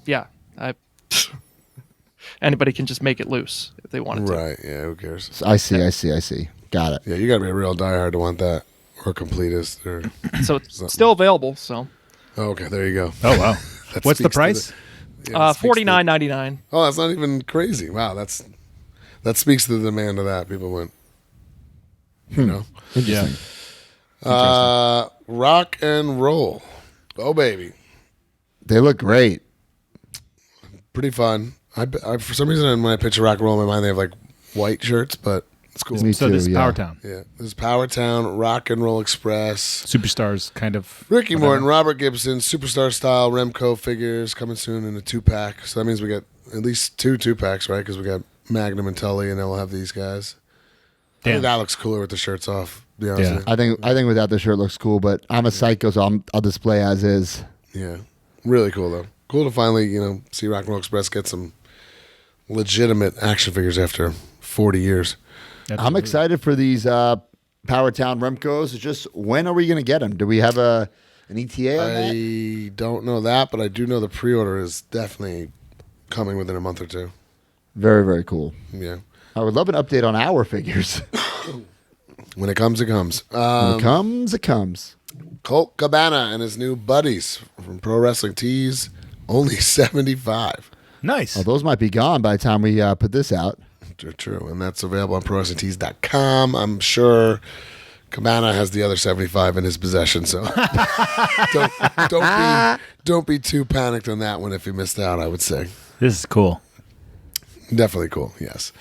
anybody can just make it loose if they wanted to. Right. Yeah. Who cares? So I see. Got it. Yeah, you got to be a real diehard to want that, or completist, or. So it's still available. So Oh, okay, there you go. Oh, wow. That What's the speaks to price? Yeah, that speaks to- $49.99. Oh, that's not even crazy. Wow, that speaks to the demand of that. People went, you know, Yeah. rock and roll. Oh, baby, They look great. pretty fun. I for some reason when I picture rock and roll in my mind, they have like white shirts, but it's cool. Me So too, this is yeah. Power Town. Yeah, this is Power Town Rock and Roll Express. Superstars kind of. Ricky whatever. Morton, Robert Gibson, superstar style Remco figures coming soon in a 2-pack. So that means we got at least two 2-packs, right? Because we got Magnum and Tully, and then we'll have these guys. I Damn. think that looks cooler with the shirts off. To be honest Yeah. with you. I think without the shirt looks cool, but I'm a psycho, so I'll display as is. Yeah, really cool though. Cool to finally see Rock and Roll Express get some legitimate action figures after 40 years. I'm Absolutely. excited for these Power Town Remcos. It's just when are we going to get them? Do we have an ETA on that? I don't know that, but I do know the pre-order is definitely coming within a month or two. Very, very cool. Yeah, I would love an update on our figures. when it comes, it comes. When it comes, it comes. Colt Cabana and his new buddies from Pro Wrestling Tees, only 75. Nice. Oh, those might be gone by the time we put this out. True, and that's available on ProWrestlingTees.com. I'm sure Cabana has the other 75 in his possession, so don't be too panicked on that one if you missed out. I would say This is cool. definitely cool. Yes,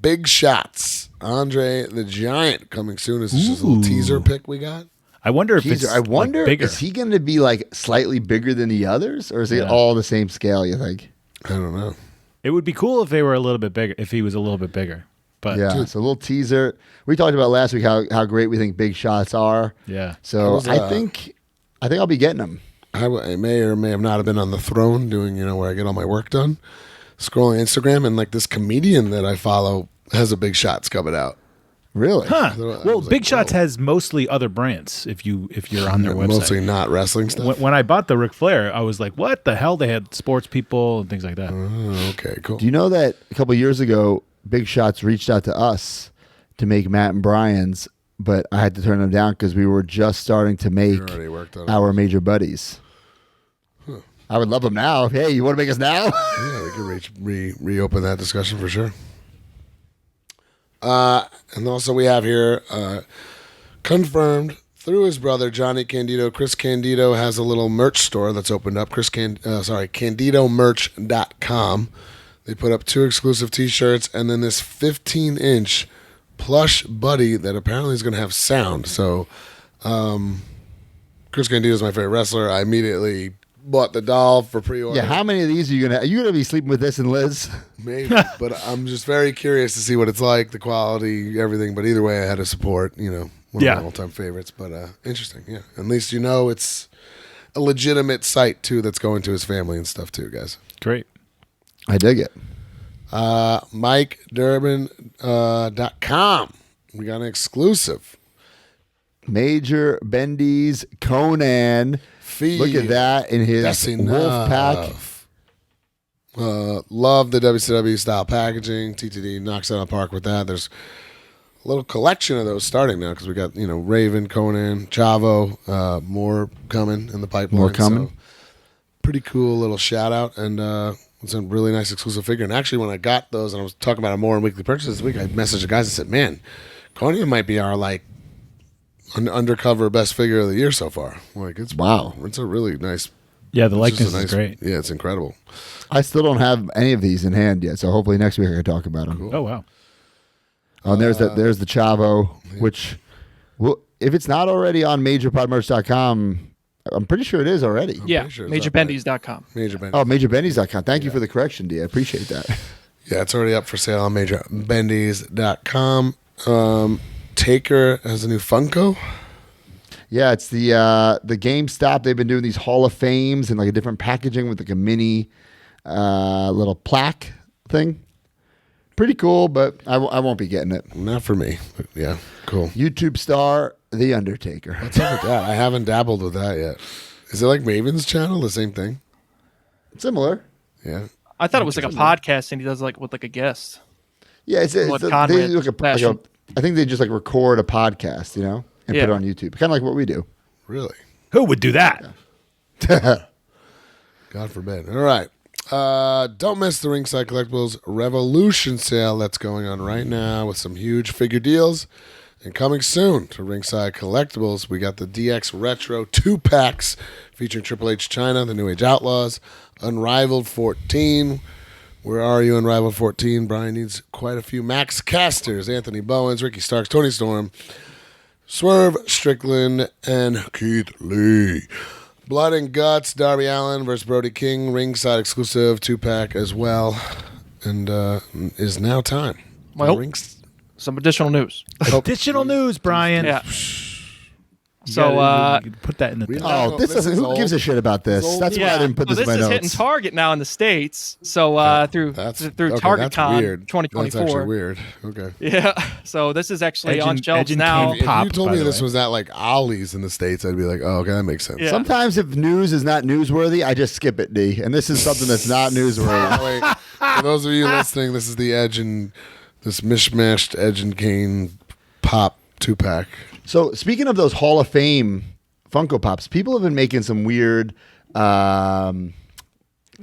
big shots. Andre the Giant coming soon. Is this just a little Ooh. teaser pick we got? I wonder if Teaser. it's I wonder, like, bigger. is he going to be like slightly bigger than the others, or is it Yeah. all the same scale? You think? I don't know. It would be cool if they were a little bit bigger. If he was a little bit bigger, but Yeah. So a little teaser. We talked about last week how great we think big shots are. yeah. So was, I think I'll be getting them. I may or may have not have been on the throne doing where I get all my work done, scrolling Instagram, and like this comedian that I follow has a big shots coming out. Really? Huh. I was Well, like, Big Shots whoa. has mostly other brands. If you're on their website, Mostly not wrestling stuff. When I bought the Ric Flair, I was like, "What the hell?" They had sports people and things like that. Oh, okay, cool. Do you know that a couple years ago, Big Shots reached out to us to make Matt and Brian's, but I had to turn them down because we were just starting to make You already worked on it. our major buddies. I would love them now. Hey, you want to make us now? Yeah, we can reopen that discussion for sure. And also we have here confirmed through his brother Johnny Candido. Chris Candido has a little merch store that's opened up. CandidoMerch.com. They put up 2 exclusive T-shirts and then this 15-inch plush buddy that apparently is going to have sound. So, Chris Candido is my favorite wrestler. I immediately bought the doll for pre-order. Yeah, how many of these are you gonna? Are you gonna be sleeping with this and Liz? Maybe, but I'm just very curious to see what it's like, the quality, everything. But either way, I had to support, one of my all-time favorites. But interesting, yeah. At least it's a legitimate site too that's going to his family and stuff too, guys. Great. I dig it. MikeDurbin.com. We got an exclusive. Major Bendy's Conan. Look at that in his wolf pack. Love the WCW style packaging. TTD knocks it out of the park with that. There's a little collection of those starting now because we got Raven, Conan, Chavo, more coming in the pipeline. More coming. So, pretty cool little shout out, and it's a really nice exclusive figure. And actually, when I got those and I was talking about it more in weekly purchases this week, I messaged the guys and said, "Man, Conan might be our undercover best figure of the year so far." It's wow. It's a really nice. Yeah, the likeness is great. Yeah, it's incredible. I still don't have any of these in hand yet, so hopefully next week I can talk about them. Cool. Oh, wow. Oh, and there's the Chavo, which if it's not already on MajorPodMerch.com, I'm pretty sure it is already. Yeah, sure it's MajorBendies.com. Major Bendy. Oh, MajorBendies.com. Thank you for the correction, D. I appreciate that. Yeah, it's already up for sale on MajorBendies.com. Taker has a new Funko. Yeah, it's the GameStop. They've been doing these Hall of Fames and a different packaging with a mini little plaque thing. Pretty cool, but I won't be getting it. Not for me. But yeah, cool. YouTube star The Undertaker. What's up with that? I haven't dabbled with that yet. Is it like Maven's channel? The same thing? Similar. Yeah. I thought it was like a podcast, and he does with a guest. Yeah, it's What they Conrad look fashion. I think they just record a podcast, and put it on YouTube. Kind of like what we do. Really? Who would do that? God forbid. All right. Don't miss the Ringside Collectibles Revolution sale that's going on right now with some huge figure deals. And coming soon to Ringside Collectibles, we got the DX Retro 2-packs featuring Triple H China, the New Age Outlaws, Unrivaled 14. Where are you, Unrivaled 14? Brian needs quite a few Max Casters, Anthony Bowens, Ricky Starks, Tony Storm, Swerve Strickland, and Keith Lee. Blood and Guts, Darby Allin versus Brody King, ringside exclusive 2-pack as well. And is now time. Well, some additional news. Additional news, Brian. Yeah. You So, gotta put that in the. Oh, this doesn't. Who gives a shit about this? That's why I didn't put this in my is notes. hitting Target now in the States. So through Target Con 2024. That's actually weird. Okay. Yeah. So this is actually on shelves now. If Pop, you told by me the this way. was at Ollie's in the States, I'd be like, oh, okay, that makes sense. Yeah. Sometimes if news is not newsworthy, I just skip it, D. And this is something that's not newsworthy. Wait, for those of you listening, this is the Edge and this mishmashed Edge and Kane pop 2-pack. So speaking of those Hall of Fame Funko Pops, people have been making some weird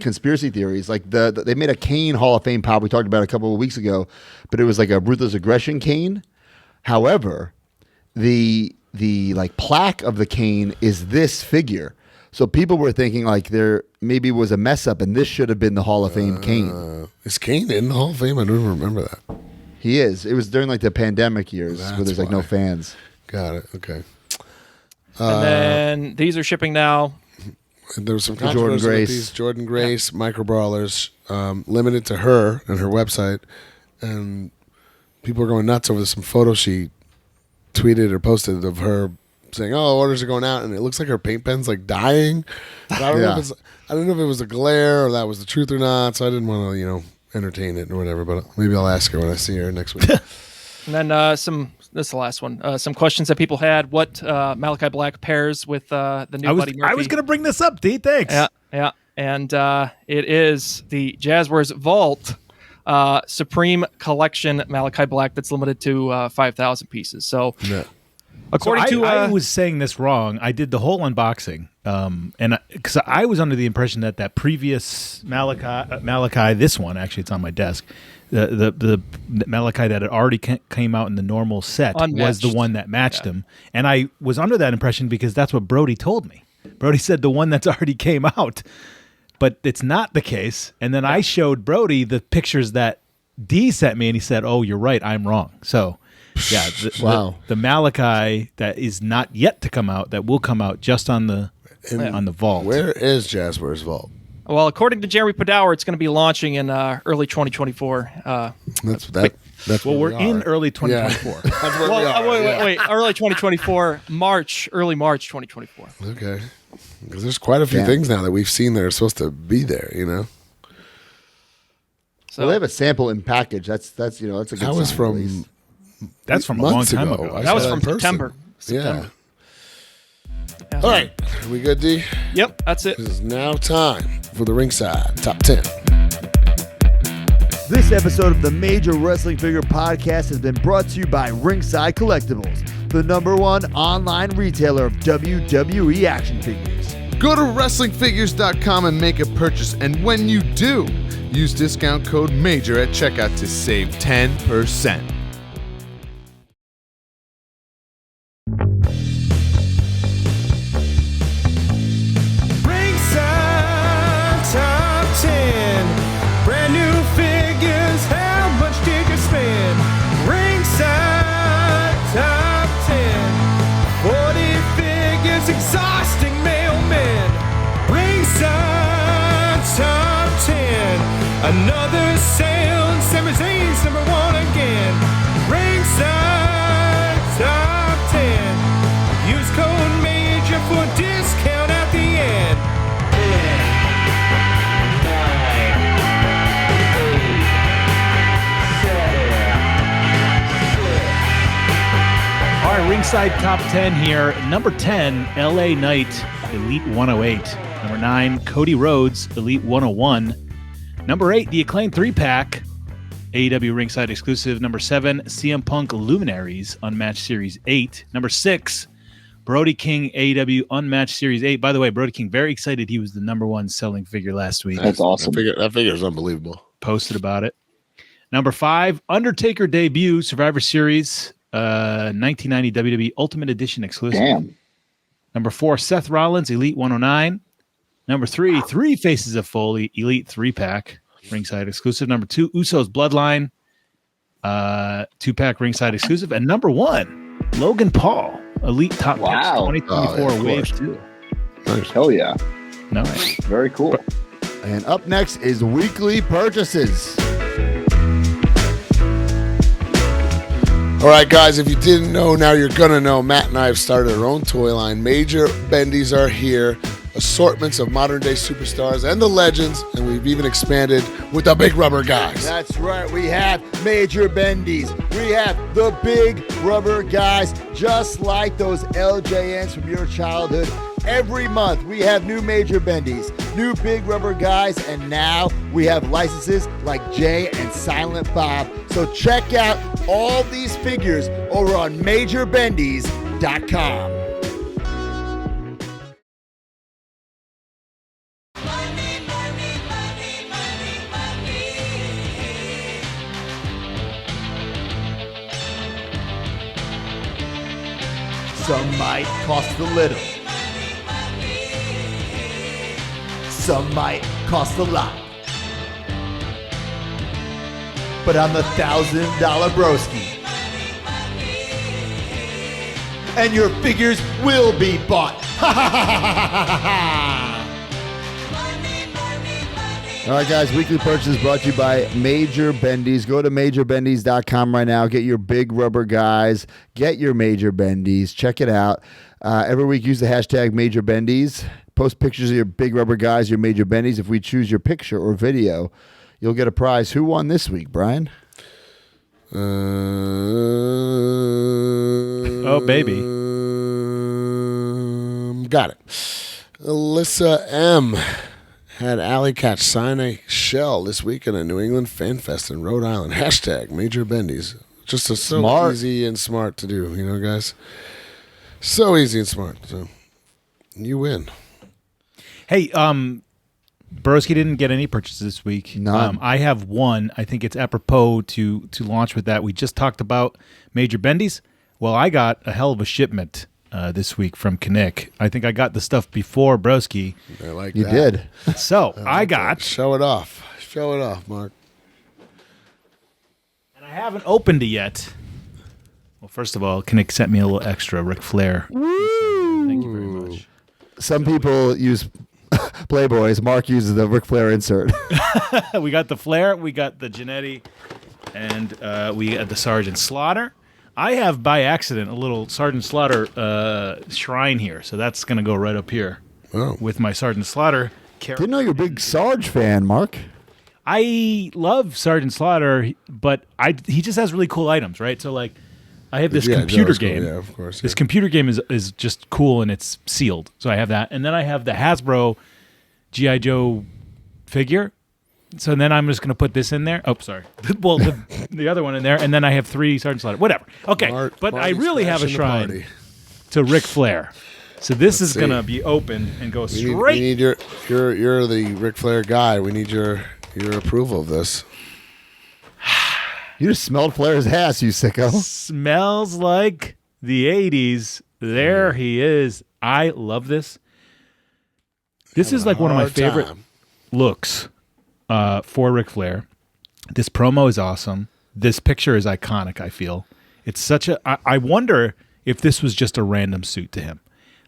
conspiracy theories. Like they made a Kane Hall of Fame pop we talked about a couple of weeks ago, but it was like a Ruthless Aggression Kane. However, the plaque of the Kane is this figure. So people were thinking there maybe was a mess up and this should have been the Hall of Fame Kane. Is Kane in the Hall of Fame? I don't even remember that. He is. It was during the pandemic years where there's no why. fans. Got it. Okay. And then these are shipping now. There was some Jordan controversy with Grace. these Jordan Grace micro brawlers, limited to her and her website, and people were going nuts over some photo she tweeted or posted of her saying, "Oh, orders are going out," and it looks like her paint pen's dying. But I don't know if I don't know if it was a glare or that was the truth or not. So I didn't want to entertain it or whatever. But maybe I'll ask her when I see her next week. And then this is the last one. Some questions that people had. What Malachi Black pairs with the new Buddy Murphy? I was going to bring this up, D. Thanks. Yeah. And it is the Jazzwares Vault Supreme Collection Malachi Black that's limited to 5,000 pieces. So Yeah. According to I was saying this wrong. I did the whole unboxing, and because I was under the impression that previous Malachi, this one actually, it's on my desk. The Malachi that had already came out in the normal set was the one that matched him, and I was under that impression because that's what Brody told me. Brody said the one that's already came out, but it's not the case. And then I showed Brody the pictures that D sent me, and he said, "Oh, you're right, I'm wrong." So. Yeah, the Malachi that is not yet to come out, that will come out just on the vault. Where is Jasper's vault? Well, according to Jeremy Padower, it's going to be launching in early 2024. That's well, we're in early 2024. Yeah. That's where we are. Wait, early 2024, early March 2024. Okay, because there's quite a few things now that we've seen that are supposed to be there. So Well, they have a sample in package. That's a good That was sign, at from least. That's from a long months time ago. ago. I that was saw from in person. September. Yeah. All right, we good, D? Yep, that's it. This is now time for the Ringside Top 10. This episode of the Major Wrestling Figure Podcast has been brought to you by Ringside Collectibles, the #1 online retailer of WWE action figures. Go to WrestlingFigures.com and make a purchase, and when you do, use discount code MAJOR at checkout to save 10%. Ringside Top 10. Brand new figures, how much did you spend? Ringside Top 10. 40 figures, exhausting mailmen. Ringside Top 10. Another sale, Sami Zayn's #1 again. Ringside Top 10. Use code MAJOR for discount at the end. All right, Ringside Top 10 here. Number 10, LA Knight, Elite 108. Number 9, Cody Rhodes, Elite 101. Number 8, the Acclaimed 3-pack, AEW Ringside exclusive. Number 7, CM Punk Luminaries, Unmatched Series 8. Number 6, Brody King, AEW Unmatched Series 8. By the way, Brody King, very excited he was the #1 selling figure last week. That's awesome. That figure is unbelievable. Posted about it. Number 5, Undertaker debut, Survivor Series, 1990 WWE Ultimate Edition exclusive. Damn. Number 4, Seth Rollins, Elite 109. Number 3, Three Faces of Foley, Elite 3-pack, Ringside exclusive. Number 2, Usos Bloodline, 2-pack Ringside exclusive. And number 1, Logan Paul, Elite Top Picks Wow. 2024 of Wave course. 2. Hell yeah. Nice. Very cool. And up next is weekly purchases. All right, guys, if you didn't know, now you're going to know. Matt and I have started our own toy line. Major Bendies are here. Assortments of modern-day superstars and the legends, and we've even expanded with the big rubber guys. That's right. We have Major Bendies. We have the big rubber guys, just like those LJNs from your childhood. Every month, we have new Major Bendies, new big rubber guys, and now we have licenses like Jay and Silent Bob. So check out all these figures over on MajorBendies.com. Some might cost a little. Some might cost a lot. But I'm the $1,000 Broski. And your figures will be bought. Ha ha ha ha ha ha! All right, guys, weekly purchases brought to you by Major Bendies. Go to MajorBendies.com right now. Get your big rubber guys. Get your Major Bendies. Check it out. Every week, use the hashtag Major Bendies. Post pictures of your big rubber guys, your Major Bendies. If we choose your picture or video, you'll get a prize. Who won this week, Brian? Oh, baby. Got it. Alyssa M. had Alley Catch sign a shell this weekend at New England Fan Fest in Rhode Island. Hashtag Major Bendies. Just so Smart. easy and smart to do, guys. So easy and smart. So you win. Hey, Broski didn't get any purchases this week. None. I have one. I think it's apropos to launch with that. We just talked about Major Bendy's. Well, I got a hell of a shipment this week from Kinnick. I think I got the stuff before Broski. I like You that. did. So I got, Show it off. Show it off, Mark. and I haven't opened it yet. Well, first of all, Kinnick sent me a little extra Ric Flair. Thank you very much. Some people use Playboys. Mark uses the Ric Flair insert. We got the Flair, we got the Genetti, and we got the Sergeant Slaughter. I have, by accident, a little Sergeant Slaughter shrine here, so that's going to go right up here with my Sergeant Slaughter character. Didn't know you're a big Sarge fan, Mark. I love Sergeant Slaughter, but he just has really cool items, right? So, like, I have this computer Joe's cool. game. Yeah, of course. This computer game is just cool, and it's sealed. So I have that. And then I have the Hasbro G.I. Joe figure. So then I'm just going to put this in there. Oh, sorry. Well, the other one in there. And then I have 3 Sergeant Slaughter. Whatever. Okay. But I Marty's really have a crashing the shrine party. to Ric Flair. So this is see. going to be open and go We straight. need you're the Ric Flair guy. We need your approval of this. You just smelled Flair's ass, you sicko. Smells like the 80s. There he is. I love this. This is like one of my Hard favorite time. looks for Ric Flair. This promo is awesome. This picture is iconic, I feel. It's such a... I wonder if this was just a random suit to him.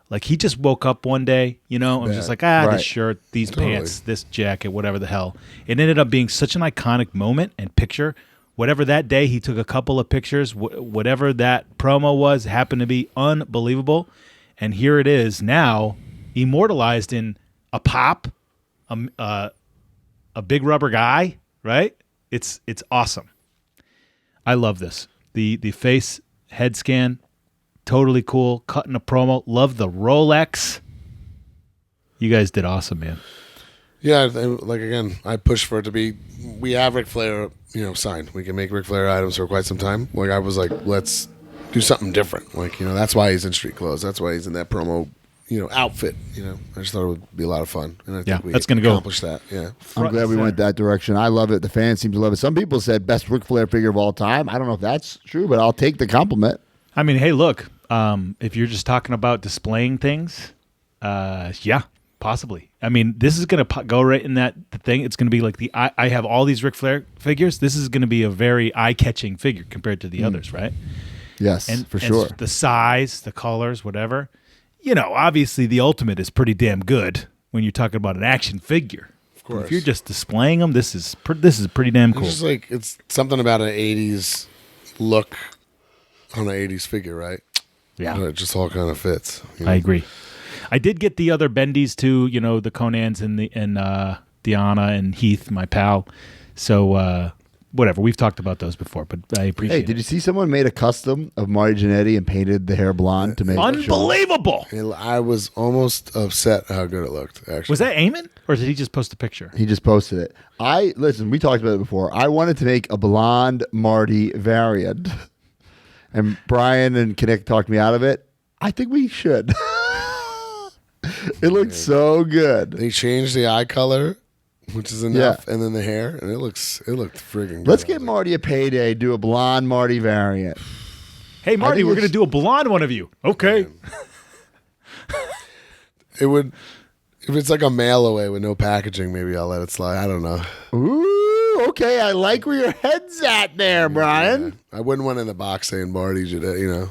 Like, he just woke up one day, you know, and was just like, Right. this shirt, these Totally. pants, this jacket, whatever the hell. It ended up being such an iconic moment and picture. Whatever that day, he took a couple of pictures. Whatever that promo was, happened to be unbelievable. And here it is now, immortalized in a pop, a big rubber guy, right? It's awesome. I love this. The face head scan, totally cool. Cutting a promo. Love the Rolex. You guys did awesome, man. Yeah, like again, I push for it to be. We have Ric Flair, signed. We can make Ric Flair items for quite some time. Like I was like, let's do something different. Like that's why he's in street clothes. That's why he's in that promo, outfit. I just thought it would be a lot of fun, and I think we that's gonna go. accomplish that. Yeah, I'm glad we went that direction. I love it. The fans seem to love it. Some people said best Ric Flair figure of all time. I don't know if that's true, but I'll take the compliment. I mean, hey, look, if you're just talking about displaying things, yeah, possibly. I mean, this is going to go right in that thing. It's going to be like I have all these Ric Flair figures. This is going to be a very eye-catching figure compared to the others, right? Yes, for sure. The size, the colors, whatever. Obviously the Ultimate is pretty damn good when you're talking about an action figure. Of course. If you're just displaying them, this is pretty damn cool. it's just like it's something about an '80s look on an '80s figure, right? Yeah. It just all kind of fits. I agree. I did get the other Bendies too, the Conans and Diana and Heath, my pal. So whatever, we've talked about those before, but I appreciate Hey, did you see someone made a custom of Marty Jannetty and painted the hair blonde to make it show? Unbelievable. I was almost upset how good it looked. Actually, Was that Eamon, or did he just post a picture? He just posted it. Listen, we talked about it before. I wanted to make a blonde Marty variant. And Brian and Kinnick talked me out of it. I think we should. It looked so good. they changed the eye color, which is enough, and then the hair, and it looked friggin' good. Let's get Marty a payday, do a blonde Marty variant. Hey, Marty, think we're going to it's- do a blonde one of you. Okay. It would, if it's like a mail away with no packaging, maybe I'll let it slide. I don't know. Ooh, okay. I like where your head's at there, Brian. I wouldn't want in the box saying Marty, That'd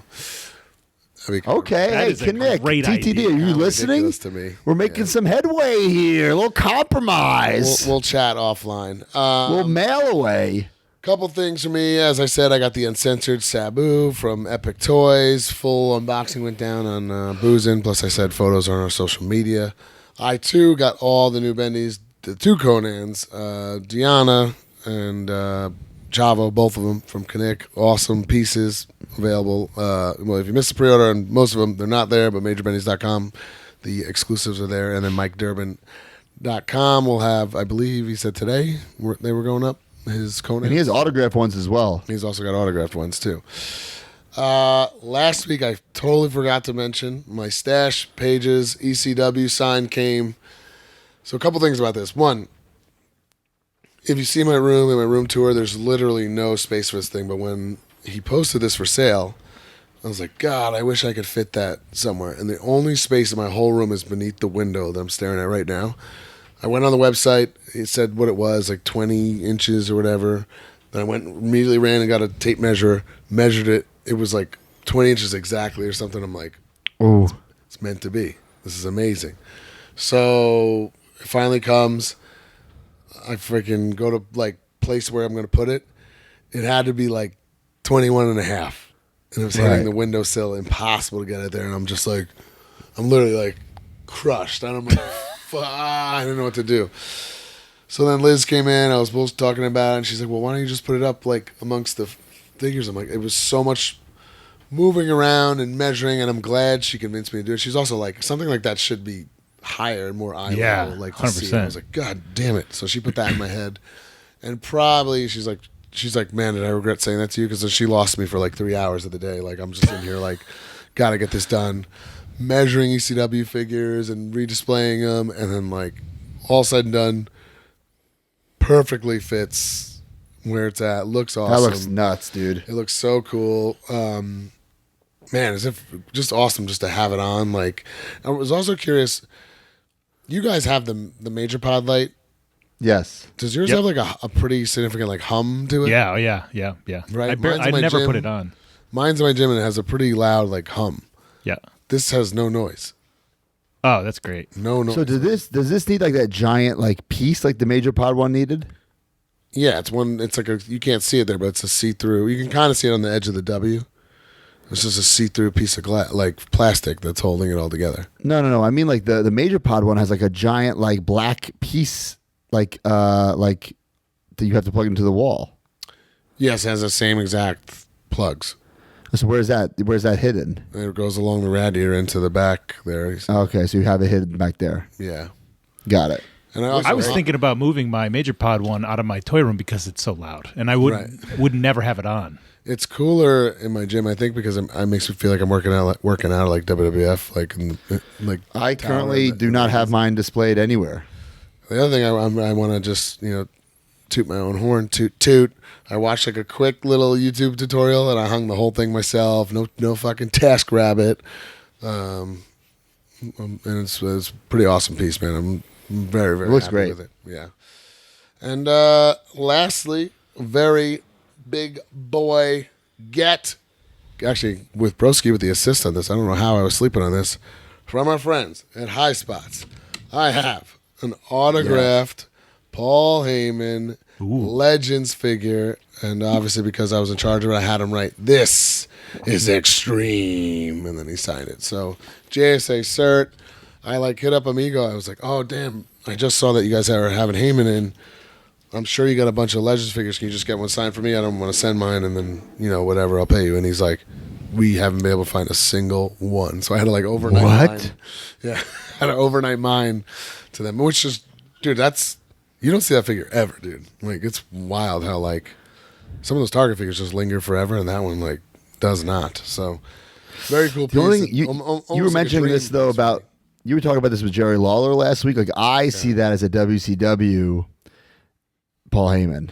be Okay, That hey, is a Kinnick, great TTD, idea. are you Kinda listening? ridiculous to me. We're making some headway here. A little compromise. We'll chat offline. We'll mail away. Couple things for me. As I said, I got the uncensored Sabu from Epic Toys. Full unboxing went down on Boozin'. Plus, I said photos are on our social media. I, too, got all the new Bendies, the 2 Conans, Diana and Chavo, both of them from Kinnick. Awesome pieces available. Well, if you missed the pre-order, and most of them, they're not there, but MajorBendies.com, the exclusives are there. And then MikeDurbin.com will have, I believe he said today, they were going up, his Conan. And he has autographed ones as well. He's also got autographed ones, too. Last week I totally forgot to mention my stash pages ECW sign came. So a couple things about this. One, if you see my room in my room tour, there's literally no space for this thing. But when he posted this for sale, I was like, God, I wish I could fit that somewhere. And the only space in my whole room is beneath the window that I'm staring at right now. I went on the website. It said what it was, like 20 inches or whatever. Then I went immediately ran and got a tape measure, measured it. It was like 20 inches exactly or something. I'm like, Oh, it's meant to be. This is amazing. So it finally comes. I freaking go to like place where I'm going to put it. It had to be like 21 and a half. And it was hitting the windowsill, impossible to get it there. And I'm just like, I'm literally like crushed. And I'm like, fuck, I don't know what to do. So then Liz came in. I was both talking about it. And she's like, well, why don't you just put it up like amongst the figures? I'm like, it was so much moving around and measuring. And I'm glad she convinced me to do it. She's also like, something like that should be higher and more eye level. Like, to see it. I was like, God damn it. So she put that in my head. And probably she's like, man, did I regret saying that to you? Because she lost me for like 3 hours of the day. Like, I'm just in here like, got to get this done. Measuring ECW figures and redisplaying them. And then like, all said and done, perfectly fits where it's at. Looks awesome. that looks nuts, dude. It looks so cool. Man, as if just awesome just to have it on. Like, I was also curious, you guys have the major pod light. Yes. Does yours have like a pretty significant like hum to it? Yeah. Right. I my never gym. put it on. Mine's in my gym and it has a pretty loud like hum. Yeah. This has no noise. Oh, that's great. No noise. So does this need like that giant like piece like the major pod one needed? Yeah, it's one. It's like you can't see it there, but it's a see-through. You can kind of see it on the edge of the W. It's just a see-through piece of like plastic that's holding it all together. No. I mean like the major pod one has like a giant like black piece like that you have to plug into the wall. Yes, it has the same exact plugs. So where's that hidden? It goes along the radiator into the back there. Okay, so you have it hidden back there. Yeah. Got it. And I was thinking about moving my major pod one out of my toy room because it's so loud, and I would never have it on. It's cooler in my gym, I think, because it makes me feel like I'm working out like WWF, like I currently do not have mine displayed anywhere. The other thing I want to just toot my own horn, toot. I watched like a quick little YouTube tutorial and I hung the whole thing myself. No fucking TaskRabbit, and it's a pretty awesome piece, man. I'm very very. It looks happy great. with it. Yeah. And lastly, very big boy actually with Broski with the assist on this. I don't know how I was sleeping on this. From our friends at High Spots, I have an autographed Paul Heyman Legends figure, and obviously because I was in charge of it, I had him write, "This is extreme," and then he signed it. So JSA cert. I hit up Amigo. I was like, "Oh damn! I just saw that you guys are having Heyman in. I'm sure you got a bunch of Legends figures. Can you just get one signed for me? I don't want to send mine, and then whatever, I'll pay you." And he's like, "We haven't been able to find a single one." So I had to overnight. What? Yeah, I had to overnight mine to them, which is, dude, you don't see that figure ever, dude. Like, it's wild how some of those Target figures just linger forever, and that one does not. So very cool piece. The only thing you were mentioning this though about you were talking about this with Jerry Lawler last week. Like I see that as a WCW Paul Heyman.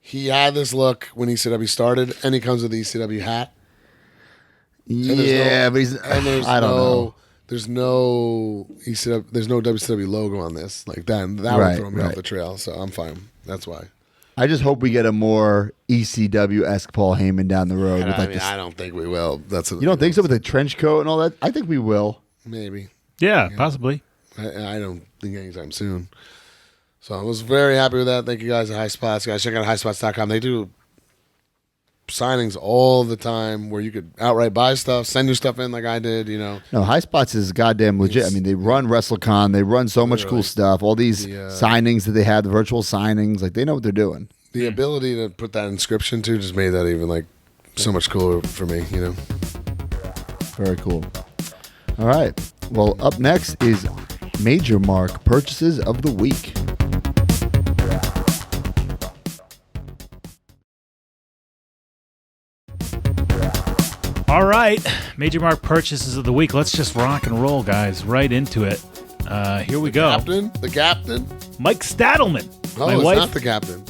He had this look when ECW started, and he comes with the ECW hat. Yeah, but he's. I don't know. There's no ECW. There's no WCW logo on this. Like that would throw me off the trail. So I'm fine. That's why. I just hope we get a more ECW-esque Paul Heyman down the road. I don't think we will. You don't think so with the trench coat and all that? I think we will. Maybe. Yeah, possibly. I don't think anytime soon. So I was very happy with that. Thank you guys at High Spots. Guys, check out highspots.com. They do signings all the time where you could outright buy stuff, send your stuff in like I did, No, High Spots is goddamn legit. I mean, they run WrestleCon. They run so much cool stuff. All these signings that they have, the virtual signings, they know what they're doing. The ability to put that inscription to just made that even so much cooler for me, Very cool. All right. Well, up next is Major Mark Purchases of the Week. All right, Major Mark purchases of the week. Let's just rock and roll, guys. Right into it. Here we go. The captain? Mike Stadelman. Oh, my it's wife, not the captain.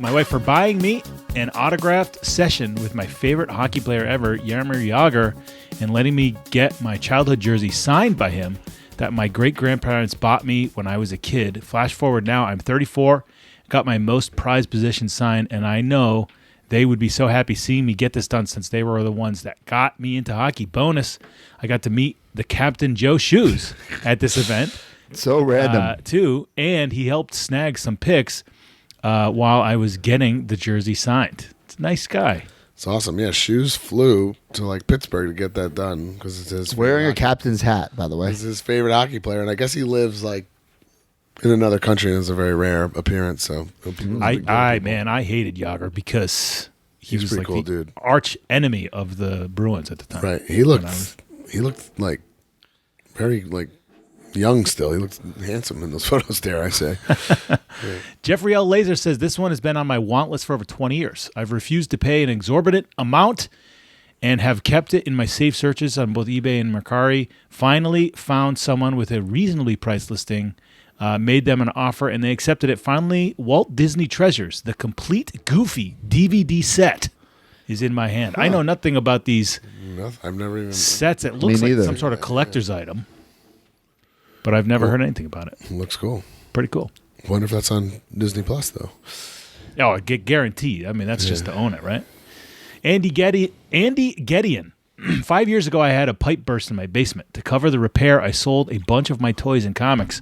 my wife for buying me an autographed session with my favorite hockey player ever, Jaromir Jagr, and letting me get my childhood jersey signed by him that my great-grandparents bought me when I was a kid. Flash forward now, I'm 34, got my most prized possession signed, and I know they would be so happy seeing me get this done since they were the ones that got me into hockey. Bonus, I got to meet the captain, Joe Shoes, at this event. So random. Too, and he helped snag some pics while I was getting the jersey signed. It's a nice guy. It's awesome. Yeah, Shoes flew to like Pittsburgh to get that done because it's his Wearing a hockey- captain's hat, by the way. He's his favorite hockey player, and I guess he lives like in another country, and it's a very rare appearance. So I hated Jagr because he He's was pretty like cool, the dude. arch enemy of the Bruins at the time. right. He looked like very like young still. He looked handsome in those photos. Dare I say? Jeffrey L. Laser says, this one has been on my want list for over 20 years. I've refused to pay an exorbitant amount and have kept it in my safe searches on both eBay and Mercari. Finally found someone with a reasonably priced listing, made them an offer, and they accepted it. Finally, Walt Disney Treasures, the complete Goofy DVD set, is in my hand. I know nothing about these I've never even. sets. It looks like neither. some sort of collector's item, but I've never heard anything about it. Looks cool. Pretty cool. Wonder if that's on Disney Plus though. Oh, guaranteed. I mean, that's just to own it, right? Andy Gedeon. 5 years ago, I had a pipe burst in my basement. To cover the repair, I sold a bunch of my toys and comics,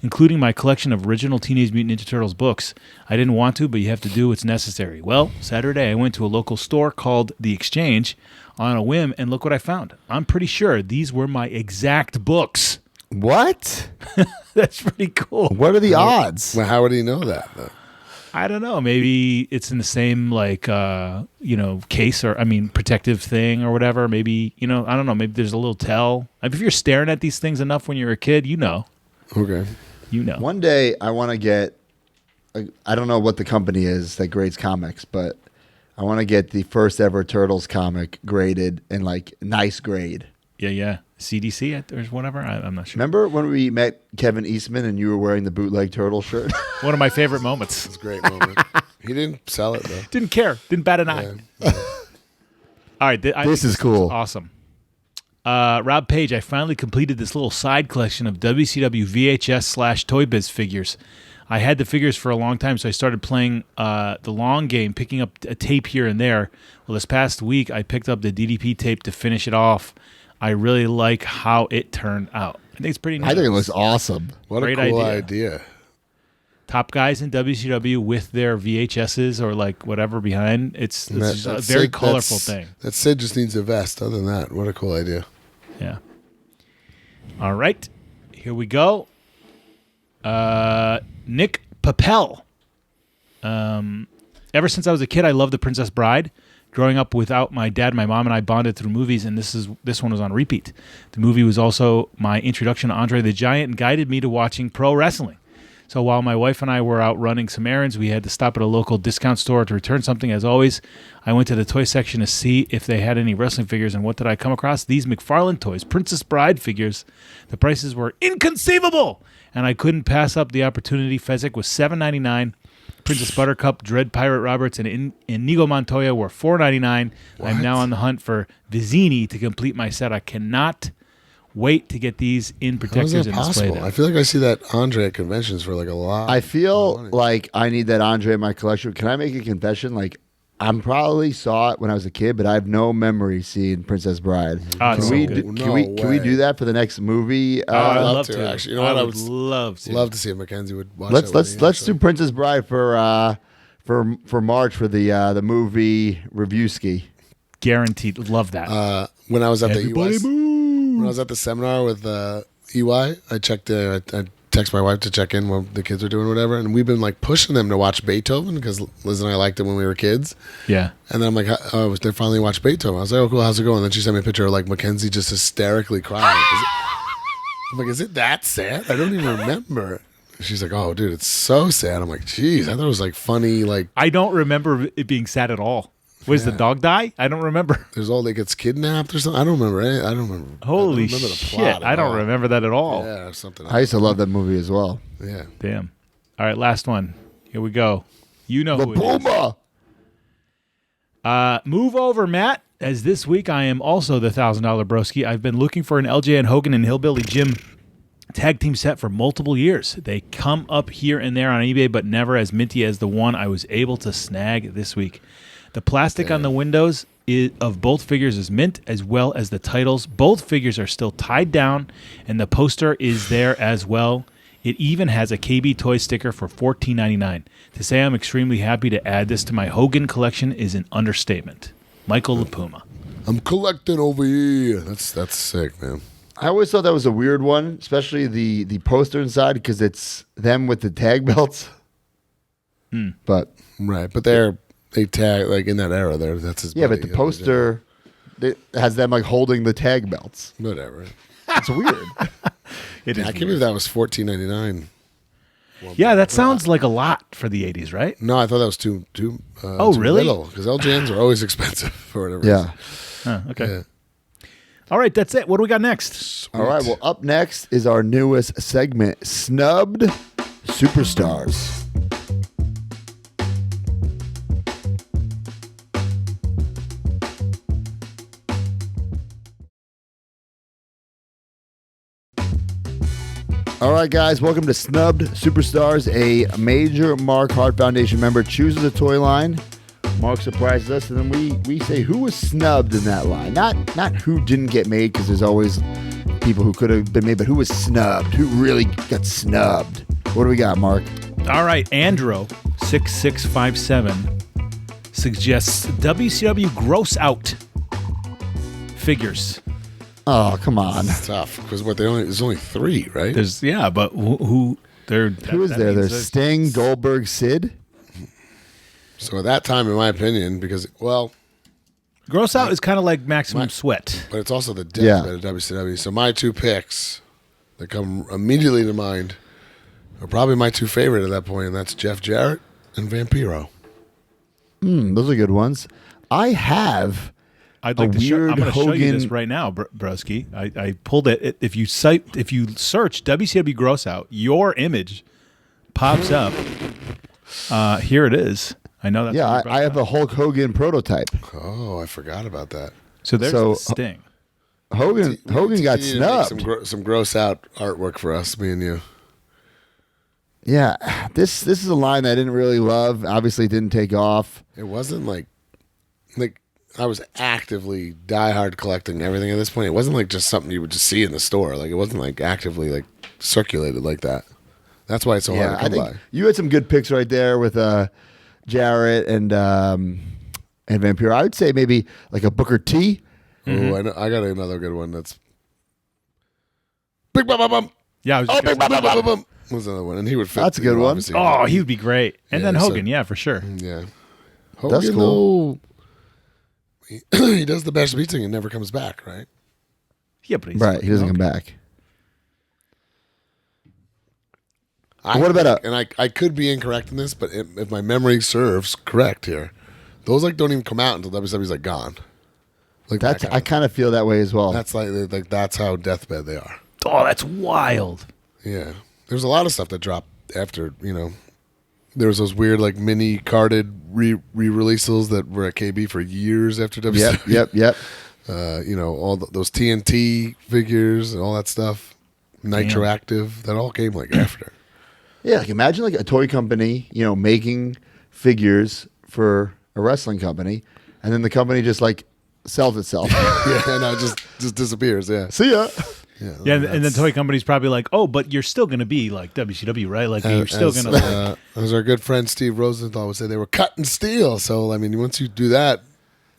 including my collection of original Teenage Mutant Ninja Turtles books. I didn't want to, but you have to do what's necessary. Well, Saturday, I went to a local store called The Exchange on a whim, and look what I found. I'm pretty sure these were my exact books. What? That's pretty cool. What are the odds? Well, how would he know that though? I don't know. Maybe it's in the same case or protective thing or whatever. Maybe I don't know. Maybe there's a little tell. If you're staring at these things enough when you're a kid, Okay. One day I want to get, I don't know what the company is that grades comics, but I want to get the first ever Turtles comic graded in like nice grade. Yeah. CDC or whatever. I'm not sure. Remember when we met Kevin Eastman and you were wearing the bootleg turtle shirt? One of my favorite moments. It's a great moment. He didn't sell it though. Didn't care. Didn't bat an eye. Yeah. All right. This is cool. Awesome. Rob Page, I finally completed this little side collection of WCW VHS/Toy Biz figures. I had the figures for a long time, so I started playing the long game, picking up a tape here and there. Well, this past week, I picked up the DDP tape to finish it off. I really like how it turned out. I think it's pretty nice. I think it looks awesome. What Great a cool idea. idea. Top guys in WCW with their VHSs or like whatever behind. It's just a very colorful thing. That Sid just needs a vest. Other than that, what a cool idea. Yeah. All right. Here we go. Nick Papel. Ever since I was a kid, I loved The Princess Bride. Growing up without my dad, my mom and I bonded through movies, and this one was on repeat. The movie was also my introduction to Andre the Giant and guided me to watching pro wrestling. So while my wife and I were out running some errands, we had to stop at a local discount store to return something. As always, I went to the toy section to see if they had any wrestling figures, and what did I come across? These McFarlane Toys Princess Bride figures. The prices were inconceivable, and I couldn't pass up the opportunity. Fezzik was $7.99. Princess Buttercup, Dread Pirate Roberts, and Inigo Montoya were $4.99. I'm now on the hunt for Vizzini to complete my set. I cannot wait to get these in How is protectors that and display possible? them. I feel like I see that Andre at conventions for like a lot. I feel money. like I need that Andre in my collection. Can I make a confession? Like, I probably saw it when I was a kid, but I have no memory seeing Princess Bride. Oh, it's Can so we good. can we do that for the next movie? I'd love love to, to. actually. You know what? I would love to. love to see if Mackenzie would watch let's it with me, let's do actually. Princess Bride for March for the movie review ski. Guaranteed. Love that. When I was at Everybody the when I was at the seminar with EY, I checked. I text my wife to check in while the kids are doing whatever, and we've been like pushing them to watch Beethoven because Liz and I liked it when we were kids. Yeah. And then I'm like, oh, they finally watched Beethoven. I was like, oh, cool, how's it going? And then she sent me a picture of like Mackenzie just hysterically crying. I'm like, is it that sad? I don't even remember. She's like, oh, dude, it's so sad. I'm like, geez, I thought it was like funny. Like, I don't remember it being sad at all. Was the dog die? I don't remember. There's all that gets kidnapped or something. I don't remember. I don't remember. Holy I don't remember the shit! plot I at don't all. remember that at all. Yeah, or something. I used to love that movie as well. Yeah. Damn. All right, last one. Here we go. You know The who it is. Puma. Move over, Matt. As this week I am also the $1,000 broski. I've been looking for an LJ and Hogan and Hillbilly Jim tag team set for multiple years. They come up here and there on eBay, but never as minty as the one I was able to snag this week. The plastic on the windows of both figures is mint, as well as the titles. Both figures are still tied down, and the poster is there as well. It even has a KB toy sticker for $14.99. To say I'm extremely happy to add this to my Hogan collection is an understatement. Michael LaPuma. I'm collecting over here. That's sick, man. I always thought that was a weird one, especially the poster inside because it's them with the tag belts. But Right, but they tag like in that era. That's his. yeah, buddy, but the poster it has them like holding the tag belts. whatever. It's weird. It is I can't weird. believe that was $14.99. Yeah, that sounds like a lot for the 80s, right? No, I thought that was too. Oh, really? Because LJNs are always expensive for whatever. Yeah. Huh, okay. Yeah. All right, that's it. What do we got next? All right. Well, up next is our newest segment, Snubbed Superstars. All right, guys, welcome to Snubbed Superstars. A major Mark Hart Foundation member chooses a toy line. Mark surprises us, and then we say who was snubbed in that line. Not who didn't get made, because there's always people who could have been made, but who was snubbed? Who really got snubbed? What do we got, Mark? All right, Andro6657 suggests WCW Gross Out figures. Oh, come on. It's tough because there's only 3, right? There's but who there? Who is there? There's Sting, Goldberg, Sid. So at that time, in my opinion, because Gross Out is kind of like Maximum Sweat. but it's also the Yeah. deathbed of WCW. So my 2 picks that come immediately to mind are probably my 2 favorite at that point, and that's Jeff Jarrett and Vampiro. Those are good ones. I have I'd like a to show. I'm weird going to show you this Hogan- right now, Broski. I pulled it. If you search WCW Gross Out, your image pops up. Here it is. I know that's what you brought I have up. a Hulk Hogan prototype. Oh, I forgot about that. So there's so- the Sting. Hogan got You need to make snubbed. some gross out artwork for us, me and you. Yeah, this is a line that I didn't really love. Obviously, it didn't take off. It wasn't like I was actively diehard collecting everything at this point. It wasn't like just something you would just see in the store. Like it wasn't like actively like circulated like that. That's why it's so hard to I come think by. you had some good picks right there with Jarrett and Vampiro. I would say maybe like a Booker T. Oh, I got another good one. That's Big Bum Bum Bum. Yeah, I was Oh, just Big gonna Bum Bum Bum Bum. Was another one, and he would fit. That's a good one. obviously. Oh, he would be great. And Yeah, then so- Hogan, yeah, for sure. Yeah. That's Hogan, cool. though, he does the best beating and never comes back, right? Yeah, but he's Right, he doesn't come Hogan. back. What about and I could be incorrect in this, but if my memory serves correct here, those like don't even come out until WWE's like gone. Like That's that I kind of feel that way as well. that's like that's how deathbed they are. Oh, that's wild. Yeah, there's a lot of stuff that dropped after there was those weird like mini carded re-releases that were at KB for years after WCW. Yep. All those TNT figures and all that stuff, Nitroactive, that all came like after. Yeah, like imagine like a toy company, making figures for a wrestling company, and then the company just like sells itself. Yeah, no, it just disappears. Yeah, See ya. Yeah, and the toy company's probably like, oh, but you're still going to be like WCW, right? Like you're still going to. As our good friend Steve Rosenthal would say, they were cutting steel. So I mean, once you do that,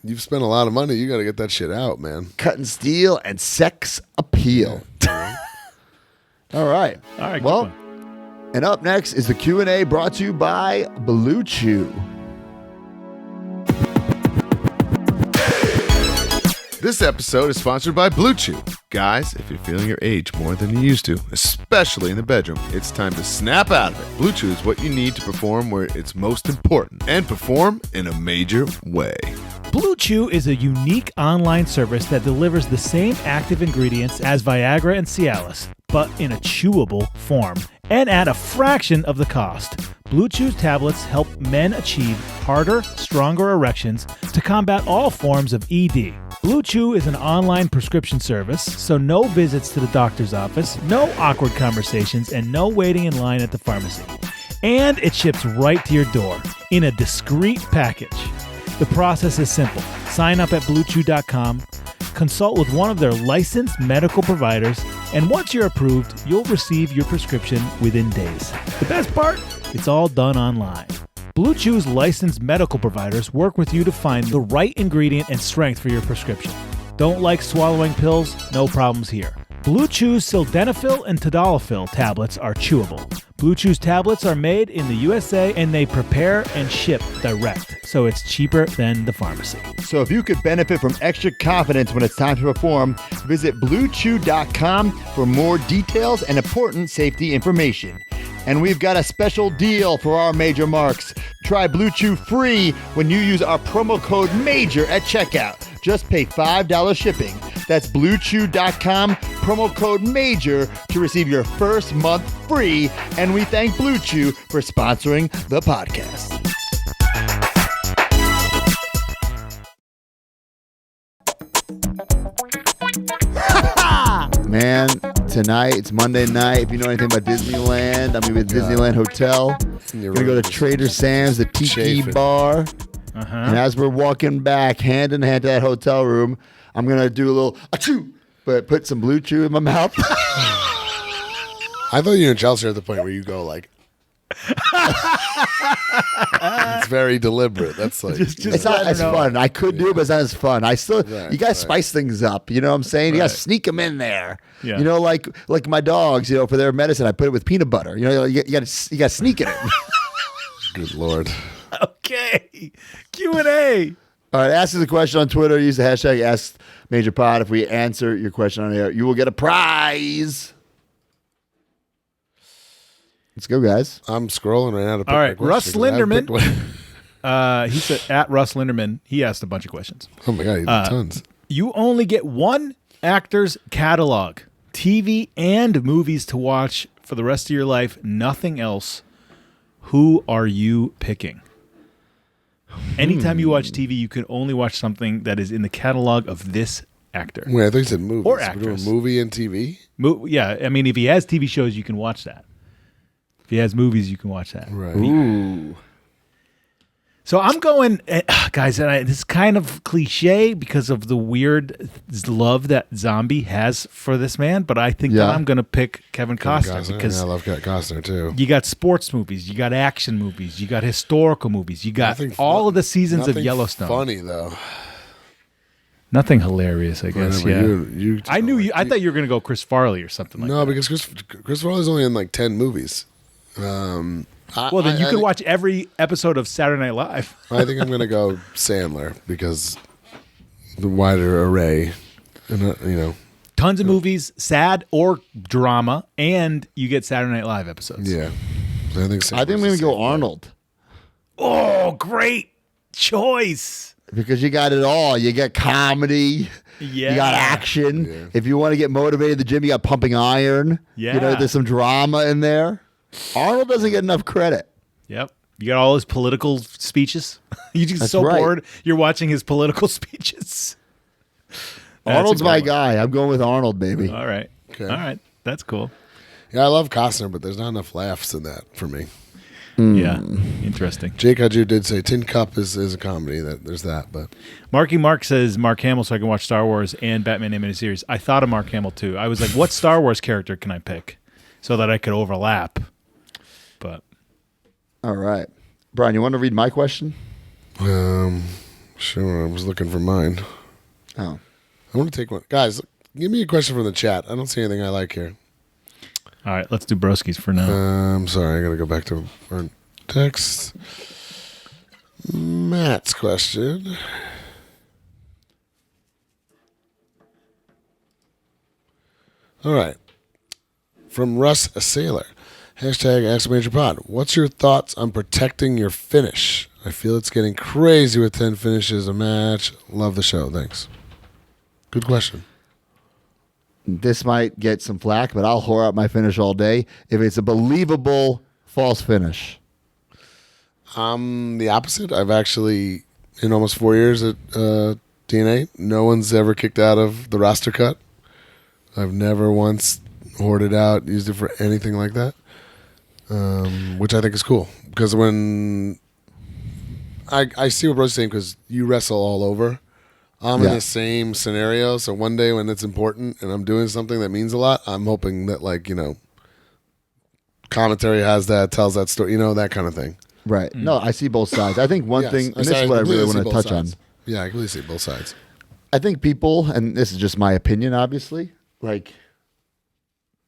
you've spent a lot of money. You got to get that shit out, man. Cutting steel and sex appeal. All right. All right, Well, good one. and up next is the Q&A brought to you by Blue Chew. This episode is sponsored by Blue Chew. Guys, if you're feeling your age more than you used to, especially in the bedroom, it's time to snap out of it. Blue Chew is what you need to perform where it's most important and perform in a major way. Blue Chew is a unique online service that delivers the same active ingredients as Viagra and Cialis, but in a chewable form, and at a fraction of the cost. Blue Chew's tablets help men achieve harder, stronger erections to combat all forms of ED. Blue Chew is an online prescription service, so no visits to the doctor's office, no awkward conversations, and no waiting in line at the pharmacy. And it ships right to your door in a discreet package. The process is simple. Sign up at BlueChew.com, consult with one of their licensed medical providers, and once you're approved, you'll receive your prescription within days. The best part? It's all done online. Blue Chew's licensed medical providers work with you to find the right ingredient and strength for your prescription. Don't like swallowing pills? No problems here. Blue Chew's sildenafil and tadalafil tablets are chewable. Blue Chew's tablets are made in the USA and they prepare and ship direct, so it's cheaper than the pharmacy. So if you could benefit from extra confidence when it's time to perform, visit BlueChew.com for more details and important safety information. And we've got a special deal for our major marks. Try Blue Chew free when you use our promo code MAJOR at checkout. Just pay $5 shipping. That's BlueChew.com, promo code MAJOR to receive your first month free. And we thank Blue Chew for sponsoring the podcast. Man, tonight, it's Monday night. If you know anything about Disneyland, I'm going to be at Disneyland Hotel. We're going to go to Trader Sam's, the Tiki Bar. And as we're walking back, hand in hand to that hotel room, I'm going to do a little achoo, but put some Blue Chew in my mouth. I thought you and Chelsea are at the point where you go like... It's very deliberate. That's like... It's not as fun. I could do it, but it's not as fun. I still... you got to spice things up. You know what I'm saying? You got to sneak them in there. Yeah. You know, like my dogs, you know, for their medicine, I put it with peanut butter. You know, you got to sneak it in. Good Lord. Okay. Q&A. All right, ask us a question on Twitter. Use the hashtag AskMajorPod. If we answer your question on air, you will get a prize. Let's go, guys. I'm scrolling right now to pick All right, my Russ question, 'cause I haven't picked Linderman. one. He said, at Russ Linderman, he asked a bunch of questions. Oh my God, he did tons. You only get one actor's catalog, TV and movies to watch for the rest of your life, nothing else. Who are you picking? Anytime you watch TV, you can only watch something that is in the catalog of this actor. Wait, I thought you said movies. Or We're doing actress. movie and TV? Yeah, I mean, if he has TV shows, you can watch that. If he has movies, you can watch that. Right. Ooh. So I'm going, guys, and this is kind of cliche because of the weird love that Zombie has for this man, but I think that I'm going to pick Kevin Costner because I love Costner too. you got sports movies, you got action movies, you got historical movies, you got all of the seasons of Yellowstone. Funny though. Nothing hilation, I guess. Whatever, Yeah, I knew you. I thought you were going to go Chris Farley or something like that. No, because Chris Farley's only in like 10 movies. Well, then you could watch every episode of Saturday Night Live. I think I'm going to go Sandler because the wider array, and you know, Tons of movies, sad or drama, and you get Saturday Night Live episodes. yeah. I think I'm going to go Arnold. Oh, great choice. Because you got it all. You got comedy. Yeah. You got action. Yeah. If you want to get motivated in the gym, you got pumping iron. Yeah. You know, there's some drama in there. Arnold doesn't get enough credit. Yep. You got all his political speeches. You just That's so right. bored. You're watching his political speeches. Arnold's That's a my good one. guy. I'm going with Arnold, baby. All right. Okay. All right. That's cool. Yeah, I love Costner, but there's not enough laughs in that for me. Yeah. Interesting. Jake Haju did say Tin Cup is a comedy. There's that, but Marky Mark says Mark Hamill so I can watch Star Wars and Batman animated series. I thought of Mark Hamill too. I was like, what Star Wars character can I pick so that I could overlap? But All right. Brian, you want to read my question? sure. I was looking for mine. Oh. I want to take one. Guys, give me a question from the chat. I don't see anything I like here. all right, let's do Broski's for now. I'm sorry. I got to go back to our text. Matt's question. All right. From Russ a Sailor. Hashtag AskMajorPod. What's your thoughts on protecting your finish? I feel it's getting crazy with 10 finishes a match. Love the show. Thanks. Good question. This might get some flack, but I'll whore out my finish all day if it's a believable false finish. I'm the opposite. I've actually, in almost 4 years at TNA, no one's ever kicked out of the roster cut. I've never once hoarded out, used it for anything like that, which I think is cool. Because when I see what Broski's saying, because you wrestle all over. I'm in the same scenario, so one day when it's important and I'm doing something that means a lot, I'm hoping that, like, you know, commentary has that, tells that story, you know, that kind of thing. Right. No, I see both sides. I think one thing, and this is what I really want to touch on. Yeah, I completely see both sides. I think people, and this is just my opinion, obviously, like,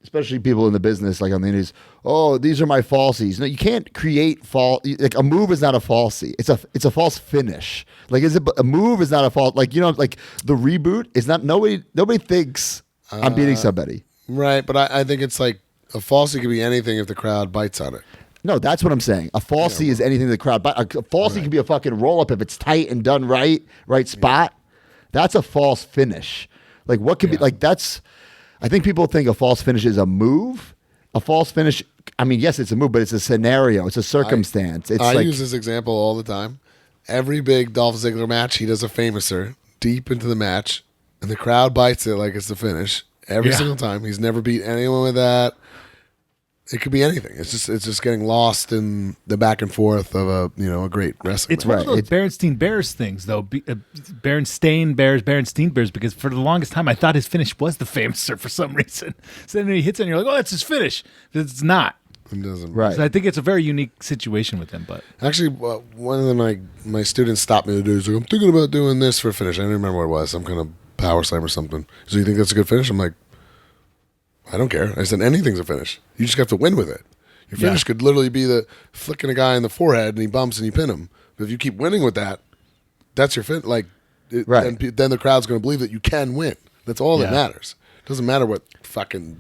especially people in the business, like on the indies, oh, these are my falsies. No, you can't create like a move is not a falsie. It's a false finish. Like, a move is not a false, like, you know, like the reboot is not, nobody thinks I'm beating somebody. Right, but I think it's like a falsie could be anything if the crowd bites on it. No, that's what I'm saying. A falsie is anything the crowd, but a falsie can be a fucking roll up if it's tight and done right spot. That's a false finish. Like, what could be, like, that's, I think people think a false finish is a move. A false finish, I mean, yes, it's a move, but it's a scenario. It's a circumstance. I use this example all the time. Every big Dolph Ziggler match, he does a famouser deep into the match, and the crowd bites it like it's the finish every single time. He's never beat anyone with that. It could be anything. It's just getting lost in the back and forth of a great wrestling. It's one of those Berenstein Bears things, though. Berenstain Bears, because for the longest time I thought his finish was the famouser for some reason. So then he hits it and you're like, oh, that's his finish. It's not. It doesn't. Right. So I think it's a very unique situation with him. But actually, one of my students stopped me to do. He's like, I'm thinking about doing this for a finish. I don't remember what it was. Some kind of power slam or something. So you think that's a good finish? I'm like, I don't care. I said anything's a finish. You just have to win with it. Your finish could literally be the flicking a guy in the forehead and he bumps and you pin him. But if you keep winning with that, that's your finish. Like, then the crowd's going to believe that you can win. That's all that matters. It doesn't matter what fucking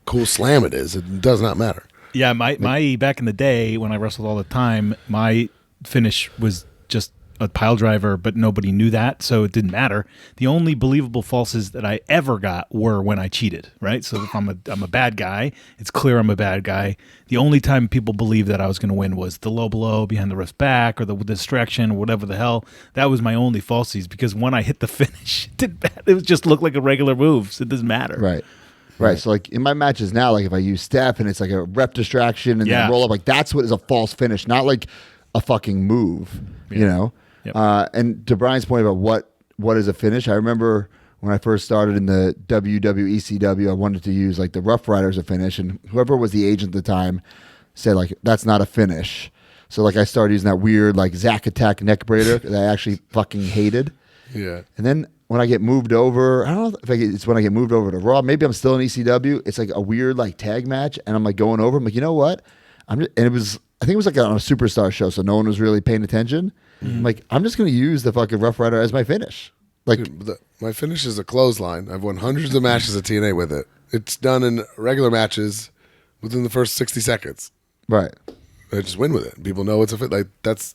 cool slam it is. It does not matter. Yeah, my back in the day when I wrestled all the time, my finish was just a pile driver, but nobody knew that, so it didn't matter. The only believable falses that I ever got were when I cheated, right? So if I'm a bad guy, it's clear I'm a bad guy. The only time people believed that I was going to win was the low blow behind the ref's back or the distraction or whatever the hell. That was my only falsies, because when I hit the finish, it just looked like a regular move, so it doesn't matter. Right. So, like, in my matches now, like, if I use step and it's like a rep distraction and then roll up, like, that's what is a false finish, not like a fucking move, you know? Yep. And to Brian's point about what is a finish, I remember when I first started in the WWECW, I wanted to use like the Rough Rider as a finish, and whoever was the agent at the time said like, that's not a finish. So like I started using that weird like Zack Attack neck braider that I actually fucking hated. Yeah. And then when I get moved over, I don't know if it's when I get moved over to Raw, maybe I'm still in ECW. It's like a weird like tag match, and I'm like going over. I'm like, you know what? I think it was like on a Superstar show, so no one was really paying attention. I'm like, I'm just going to use the fucking Rough Rider as my finish. Like, my finish is a clothesline. I've won hundreds of matches at TNA with it. It's done in regular matches within the first 60 seconds. Right. I just win with it. People know it's a fit. Like, that's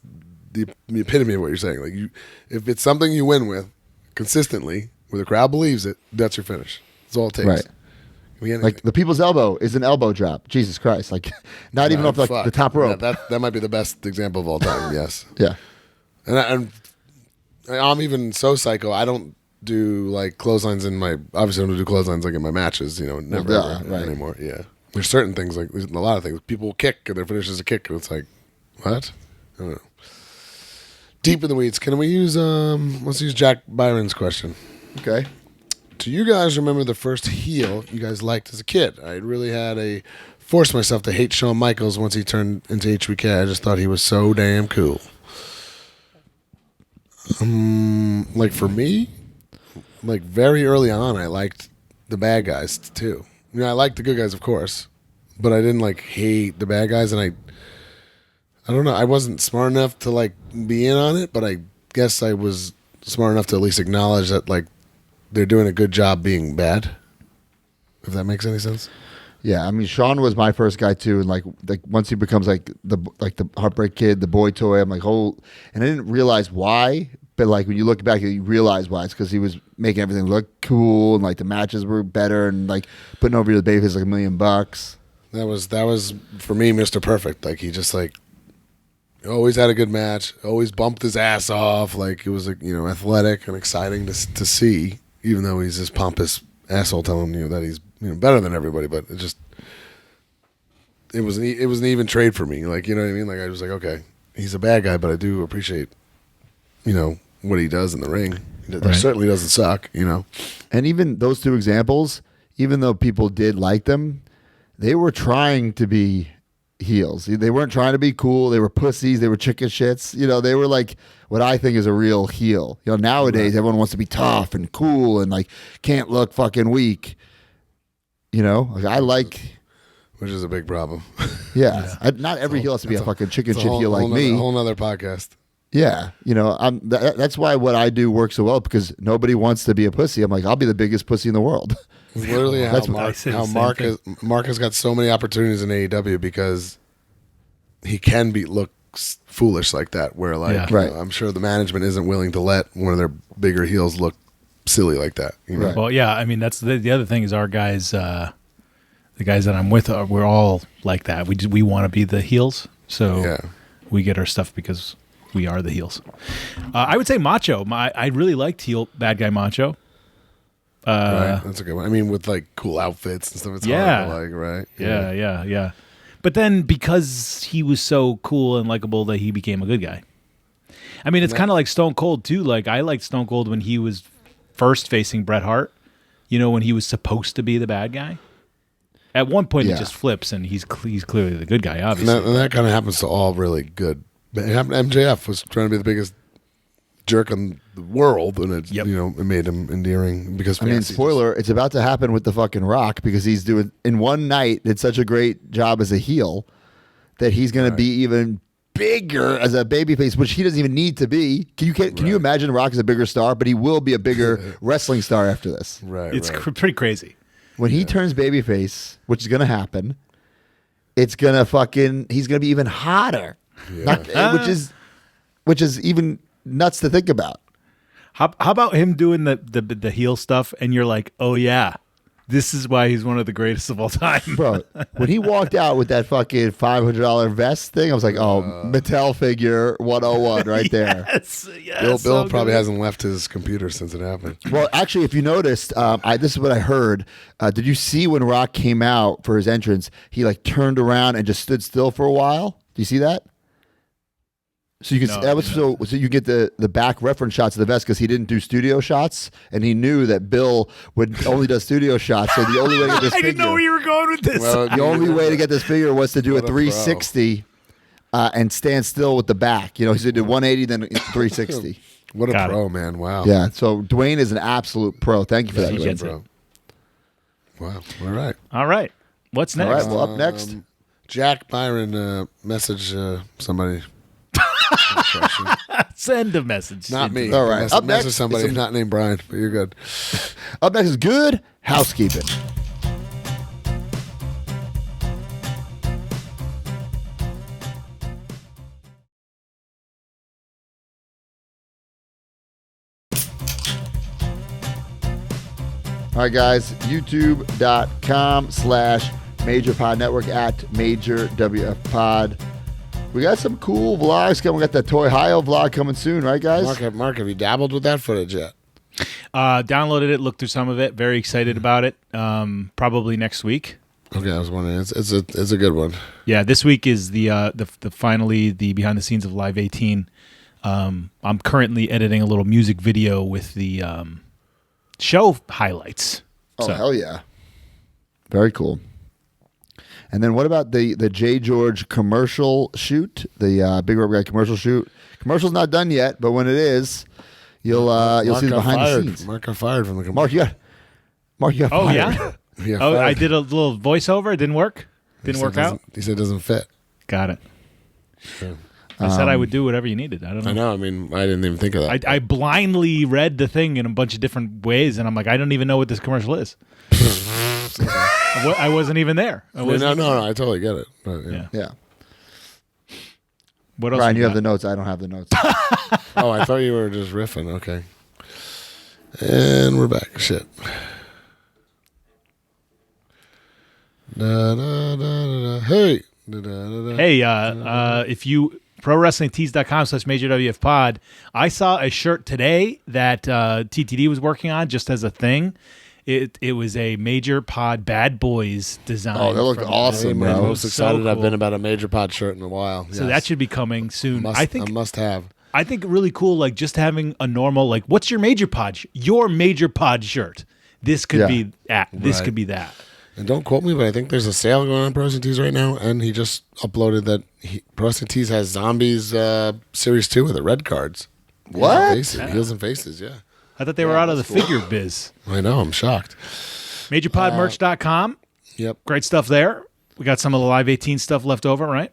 the epitome of what you're saying. Like, if it's something you win with consistently, where the crowd believes it, that's your finish. That's all it takes. Right. Like the people's elbow is an elbow drop. Jesus Christ! Like, not even off like the top rope. Yeah, that might be the best example of all time. Yes. Yeah. And I'm even so psycho. I don't do like clotheslines in my. Obviously, I don't do clotheslines like in my matches. You know, never ever anymore. Yeah. There's certain things like there's a lot of things. People will kick and their finish is a kick, and it's like, what? I don't know. Deep in the weeds. Can we use let's use Jack Byron's question. Okay. Do you guys remember the first heel you guys liked as a kid? I really had a forced myself to hate Shawn Michaels once he turned into HBK. I just thought he was so damn cool. Like for me, like very early on, I liked the bad guys too. You know, I liked the good guys, of course, but I didn't like hate the bad guys, and I don't know. I wasn't smart enough to like be in on it, but I guess I was smart enough to at least acknowledge that like they're doing a good job being bad. If that makes any sense. Yeah, I mean, Sean was my first guy too, and like once he becomes like the Heartbreak Kid, the boy toy, I'm like, oh, and I didn't realize why, but like when you look back, you realize why. It's because he was making everything look cool, and like the matches were better, and like putting over the babyface like $1 million. That was for me, Mr. Perfect. Like he just like always had a good match, always bumped his ass off. Like it was like athletic and exciting to see, even though he's this pompous asshole telling you that he's better than everybody. But it was an even trade for me. Like, you know what I mean? Like I was like, okay, he's a bad guy, but I do appreciate what he does in the ring. It certainly doesn't suck, And even those two examples, even though people did like them, they were trying to be heels. They weren't trying to be cool. They were pussies. They were chicken shits. They were like what I think is a real heel. Nowadays everyone wants to be tough and cool and like can't look fucking weak. Like I like, which is a big problem. Yeah, not every heel has to be a fucking chicken shit heel like me. A whole nother podcast. Yeah, that's why what I do works so well, because nobody wants to be a pussy. I'm like, I'll be the biggest pussy in the world. Literally Mark has got so many opportunities in AEW because he can look foolish like that, where like I'm sure the management isn't willing to let one of their bigger heels look silly like that. Right. Well, yeah, I mean that's the other thing is our guys, the guys that I'm with, we're all like that. We want to be the heels, so we get our stuff because we are the heels. I would say Macho. I really liked heel bad guy Macho. Right, that's a good one. I mean, with like cool outfits and stuff, it's hard to like, right? Yeah. But then because he was so cool and likable, that he became a good guy. I mean, it's kind of like Stone Cold too. Like I liked Stone Cold when he was first facing Bret Hart. When he was supposed to be the bad guy. At one point, he just flips and he's clearly the good guy. Obviously, and that kind of happens to all really good. MJF was trying to be the biggest jerk in the world, and it it made him endearing because spoiler, it's about to happen with the fucking Rock, because he's doing in one night did such a great job as a heel that he's going to be even bigger as a babyface, which he doesn't even need to be. Can you imagine Rock as a bigger star? But he will be a bigger wrestling star after this. Right, it's pretty crazy when he turns babyface, which is going to happen. It's gonna he's gonna be even hotter, which is even nuts to think about. How about him doing the heel stuff, and you're like, oh yeah, this is why he's one of the greatest of all time, bro. When he walked out with that fucking $500 vest thing, I was like, oh, Mattel figure 101 right there. Yes, Bill probably hasn't left his computer since it happened. Well, actually, if you noticed, this is what I heard. Did you see when Rock came out for his entrance? He like turned around and just stood still for a while. Do you see that? So you can so you get the back reference shots of the vest, because he didn't do studio shots, and he knew that Bill would only do studio shots. So the only way to get this I didn't know where you were going with this. Well, the only way to get this figure was to do a 360 and stand still with the back. He did 180 then 360. What a pro, man! Wow. Yeah. So Dwayne is an absolute pro. Thank you for that, Dwayne. Bro. Wow. All right. What's next? All right. Well, up next, Jack Byron message somebody. Send a message. Not me. All right. Up next, somebody not named Brian, but you're good. Up next is Good Housekeeping. All right, guys. YouTube.com/MajorPod Network @MajorWFPod. We got some cool vlogs coming. We got that Toy Hio vlog coming soon, right, guys? Mark, have you dabbled with that footage yet? Downloaded it, looked through some of it. Very excited about it. Probably next week. Okay, I was wondering. It's a good one. Yeah, this week is the finally the behind the scenes of Live 18. I'm currently editing a little music video with the show highlights. Oh, hell yeah! Very cool. And then what about the J. George commercial shoot, the Big Rope Guy commercial shoot? Commercial's not done yet, but when it is, you'll see the behind the scenes. Mark got fired from the commercial. Mark, you got fired. Yeah? I did a little voiceover. It didn't work? Didn't work out? He said it doesn't fit. Got it. Yeah. I said I would do whatever you needed. I don't know. I know. I mean, I didn't even think of that. I blindly read the thing in a bunch of different ways, and I'm like, I don't even know what this commercial is. I wasn't even there. No, I totally get it. But, Yeah. Yeah. What else? Brian, we you have got? the notes. I don't have the notes. Oh, I thought you were just riffing. Okay. And we're back. Shit. Da, da, da, da, da. Hey. Da, da, da, da. Hey, if you ProWrestlingTees.com/MajorWF I saw a shirt today that TTD was working on just as a thing. It was a Major Pod Bad Boys design. Oh, that looked from- awesome, I'm bro. most excited So I've been cool. about a Major Pod shirt in a while. So that should be coming soon. must, I think a must have. I think really cool, like just having a normal, like, what's your Major Pod? Your Major Pod shirt. This could Yeah. be that. This Right. could be that. And don't quote me, but I think there's a sale going on in Pro Wrestling Tees right now, and he just uploaded that Pro Wrestling Tees has Zombies Series 2 with the red cards. What? Heels and faces, yeah. I thought they were out of the figure biz. I know, I'm shocked. MajorPodMerch.com. Yep. Great stuff there. We got some of the Live 18 stuff left over, right?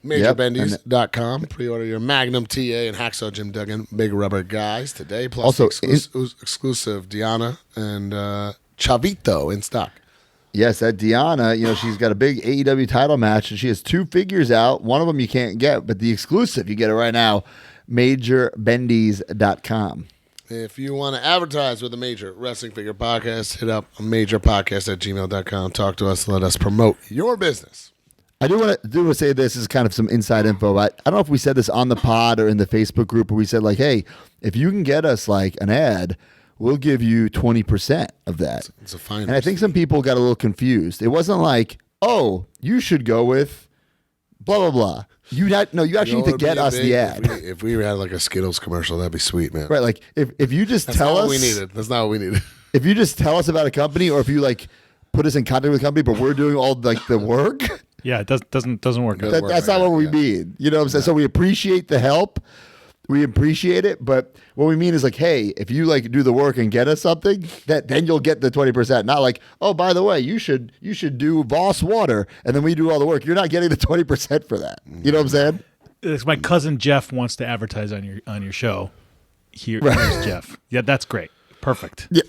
MajorBendies.com. Pre-order your Magnum TA and Hacksaw Jim Duggan Big Rubber Guys today. Plus Also, exclusive Diana and Chavito in stock. Yes, that Deanna, she's got a big AEW title match, and she has 2 figures out. One of them you can't get, but the exclusive, you get it right now, MajorBendies.com. If you want to advertise with a Major Wrestling Figure Podcast, hit up majorpodcast@gmail.com. Talk to us. Let us promote your business. I do want to say this is kind of some inside info. But I don't know if we said this on the pod or in the Facebook group, where we said, like, hey, if you can get us like an ad, we'll give you 20% of that. It's a fine. And I think some people got a little confused. It wasn't like, oh, you should go with blah, blah, blah. You actually need to get us the ad. If we had like a Skittles commercial, that'd be sweet, man. Right, like if you just That's tell not us what we needed. That's not what we needed. if you just tell us about a company, or if you like put us in contact with a company, but we're doing all like the work, Yeah, it doesn't work. Good. out. that's not what we mean. You know what I'm saying? So we appreciate the help. We appreciate it, but what we mean is like, hey, if you like do the work and get us something, then you'll get the 20%. Not like, oh, by the way, you should do Voss Water, and then we do all the work. You're not getting the 20% for that. You know what I'm saying? It's my cousin Jeff wants to advertise on your show. Here's Jeff. Yeah, that's great. Perfect. Yeah.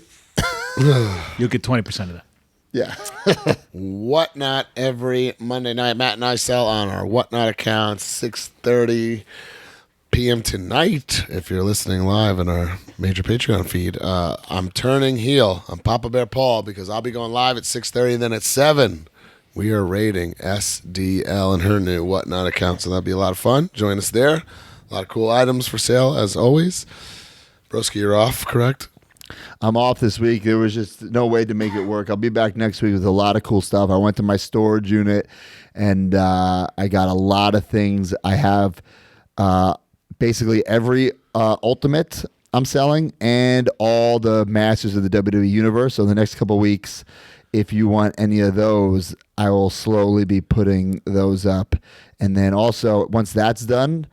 You'll get 20% of that. Yeah. Whatnot every Monday night. Matt and I sell on our Whatnot account, 6:30 p.m. tonight. If you're listening live in our major Patreon feed, I'm turning heel. I'm Papa Bear Paul because I'll be going live at 6:30 and then at 7. We are rating SDL and her new Whatnot account, so that'll be a lot of fun. Join us there. A lot of cool items for sale, as always. Broski, you're off, correct? I'm off this week. There was just no way to make it work. I'll be back next week with a lot of cool stuff. I went to my storage unit, and I got a lot of things. I have basically every Ultimate I'm selling and all the Masters of the WWE Universe. So in the next couple of weeks, if you want any of those, I will slowly be putting those up. And then also, once that's done,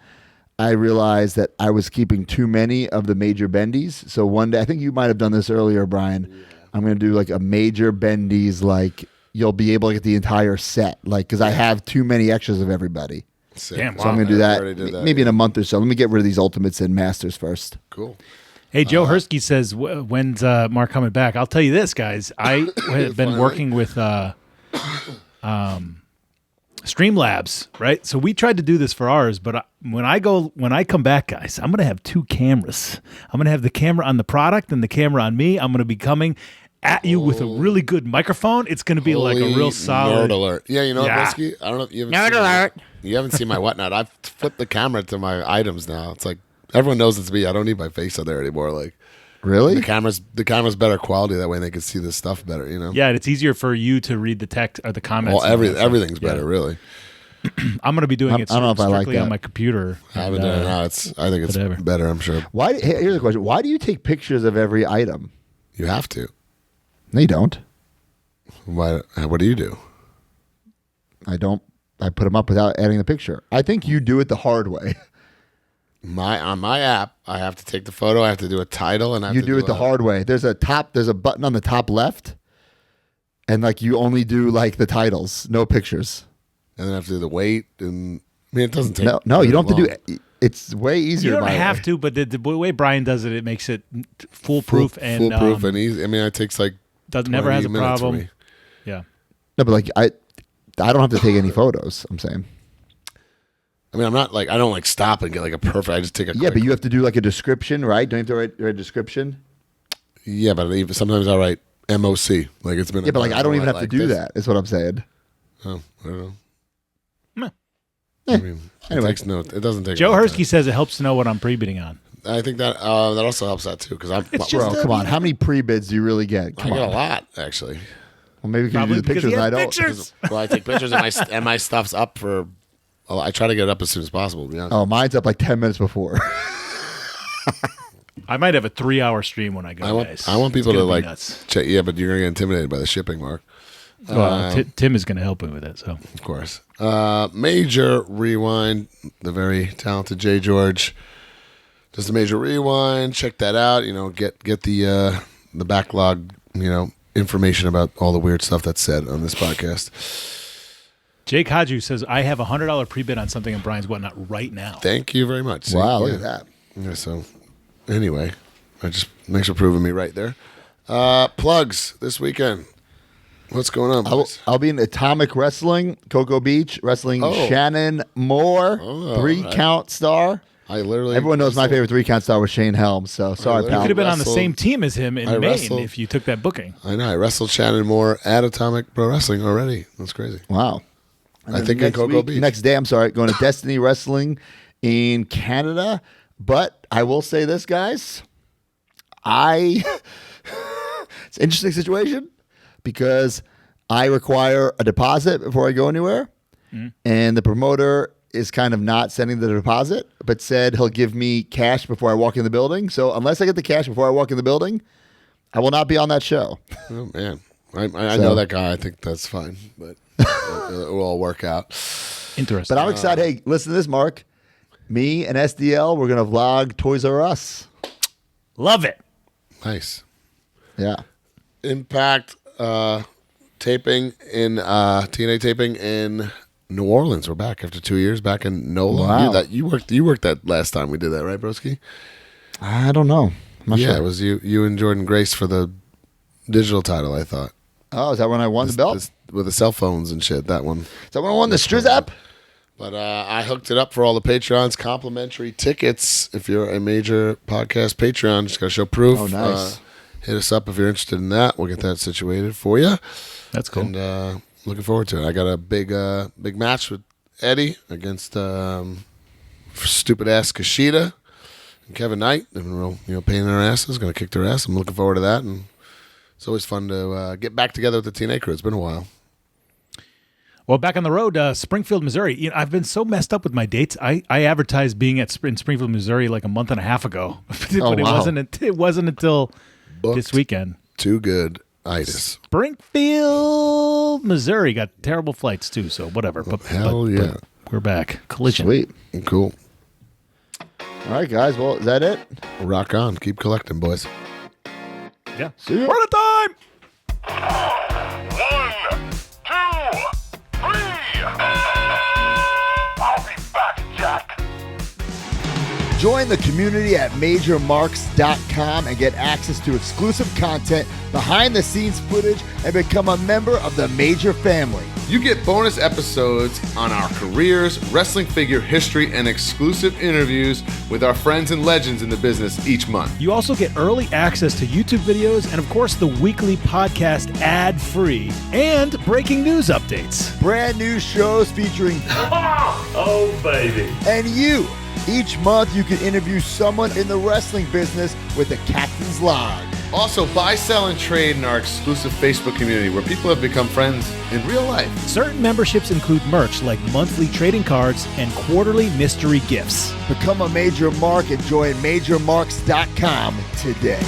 I realized that I was keeping too many of the Major Bendies. So one day, I think you might have done this earlier, Brian. Yeah. I'm going to do like a Major Bendies, like you'll be able to get the entire set, like because I have too many extras of everybody. Sick. Damn, So I'm going to do that, maybe in a month or so. Let me get rid of these Ultimates and Masters first. Cool. Hey, Joe Hersky says, when's Mark coming back? I'll tell you this, guys. I have been working with Streamlabs, right? So we tried to do this for ours, but when I come back, guys, I'm going to have 2 cameras. I'm going to have the camera on the product and the camera on me. I'm going to be coming at you with a really good microphone. It's going to be like a real solid. Nerd alert. Yeah, you know, Yeah. Broski, I don't know if you haven't Nerd seen alert. You haven't seen my Whatnot. I've flipped the camera to my items now. It's like everyone knows it's me. I don't need my face on there anymore. Like Really? the camera's better quality. That way they can see the stuff better. You know. Yeah, and it's easier for you to read the text or the comments. Well, and that stuff. everything's Yeah. better, really. I'm going to be doing it I don't know if I like strictly on that. my computer. I haven't done it now. I think it's whatever. better. I'm sure Here's a question. Why do you take pictures of every item? you have to. No, you don't. Why? What do you do? I don't. I put them up without adding the picture. I think you do it the hard way. On my app, I have to take the photo. I have to do a title, and I have You to do it the hard way. There's a button on the top left, and like you only do like the titles, no pictures. and then I have to do the weight. And I mean, it doesn't take. No, you don't have to long. do it. It's way easier. You don't my have way. to, but the way Brian does it and foolproof and foolproof and easy. I mean, it takes like never has a 20 minutes for problem. me. Yeah. No, but like I don't have to take any photos. I'm saying. I mean, I'm not like I don't like stop and get like a perfect. I just take a Yeah, quick, but you have to do like a description, right? Don't you have to write a description? Yeah, but even, sometimes I'll write MOC. Like it's been. Yeah, but like I don't even have to like do this. that. Is what I'm saying. Oh, I don't know. Meh. I mean, Anyway. it doesn't take. Joe a long Hersky says it helps to know what I'm pre-bidding on. time. I think that that also helps that too because I'm. Bro, come on. How many pre-bids do you really get? I Come get a on. lot actually. Well, maybe because Probably you do the because pictures he and I has don't. pictures. Well, I take pictures and my stuff's up for. Well, I try to get it up as soon as possible. To be honest. Oh, mine's up like 10 minutes before. I might have a 3-hour stream when I go. guys. I want people It's to gonna be like nuts. check. Yeah, but you're gonna get intimidated by the shipping, Mark. Well, Tim is going to help me with it. So Of course. Major rewind. The very talented Jay George does the major rewind. Check that out. Get the backlog. Information about all the weird stuff that's said on this podcast. Jake Haju says I have a $100 pre-bid on something in Brian's Whatnot right now. Thank you very much. See, Wow, look yeah. at that. Yeah, so anyway, thanks for proving me right there. Plugs this weekend. What's going on, boys? I'll be in Atomic Wrestling, Cocoa Beach, wrestling Oh. Shannon Moore, Oh, 3-count star. I literally Everyone knows my favorite 3-count star was Shane Helms, so sorry, literally You pal. could have been on the wrestled- same team as him in I Maine wrestled- if you took that booking. I know. I wrestled Shannon Moore at Atomic Pro Wrestling already. That's crazy. Wow. I think in Cocoa Beach. Next day, I'm sorry, going to Destiny Wrestling in Canada. But I will say this, guys. It's an interesting situation because I require a deposit before I go anywhere. And the promoter is kind of not sending the deposit, but said he'll give me cash before I walk in the building. So unless I get the cash before I walk in the building, I will not be on that show. Oh man, I know that guy. I think that's fine, but it will all work out. Interesting. But I'm excited. Hey, listen to this, Mark. Me and SDL, we're going to vlog Toys R Us. Love it. Nice. Yeah. Impact taping in TNA taping in New Orleans. We're back after 2 years. Back in NOLA. Wow. You worked that last time we did that, right, Broski? I don't know. I'm not Yeah, sure. it was you and Jordan Grace for the digital title. I thought Oh, is that when I won the belt? with the cell phones and shit. That one. Is that when I won the Striz app? But I hooked it up for all the Patreons. Complimentary tickets if you're a major podcast Patreon. Just got to show proof. Oh, nice. Hit us up if you're interested in that. We'll get that situated for you. That's cool. And looking forward to it. I got a big match with Eddie against stupid ass Kushida and Kevin Knight. They've been real pain in their asses. Going to kick their ass. I'm looking forward to that. And it's always fun to get back together with the TNA crew. It's been a while. Well, back on the road, Springfield, Missouri. I've been so messed up with my dates. I advertised being in Springfield, Missouri like a month and a half ago, but Oh, it wow. wasn't until Booked. this weekend. Too good. Itis. Springfield, Missouri got terrible flights too, so whatever. But yeah. we're back. Collision. Sweet. Cool. All right, guys. Well, is that it? Rock on. Keep collecting, boys. Yeah. See ya. Run of time. 1, 2, 3. I'll be back, Jack. Join the community at MajorMarks.com and get access to exclusive content, behind-the-scenes footage, and become a member of the Major family. You get bonus episodes on our careers, wrestling figure history, and exclusive interviews with our friends and legends in the business each month. You also get early access to YouTube videos and, of course, the weekly podcast ad-free and breaking news updates. Brand new shows featuring Oh, baby. and you. Each month, you can interview someone in the wrestling business with the Captain's Log. Also, buy, sell, and trade in our exclusive Facebook community where people have become friends in real life. Certain memberships include merch like monthly trading cards and quarterly mystery gifts. Become a Major Mark and join MajorMarks.com today.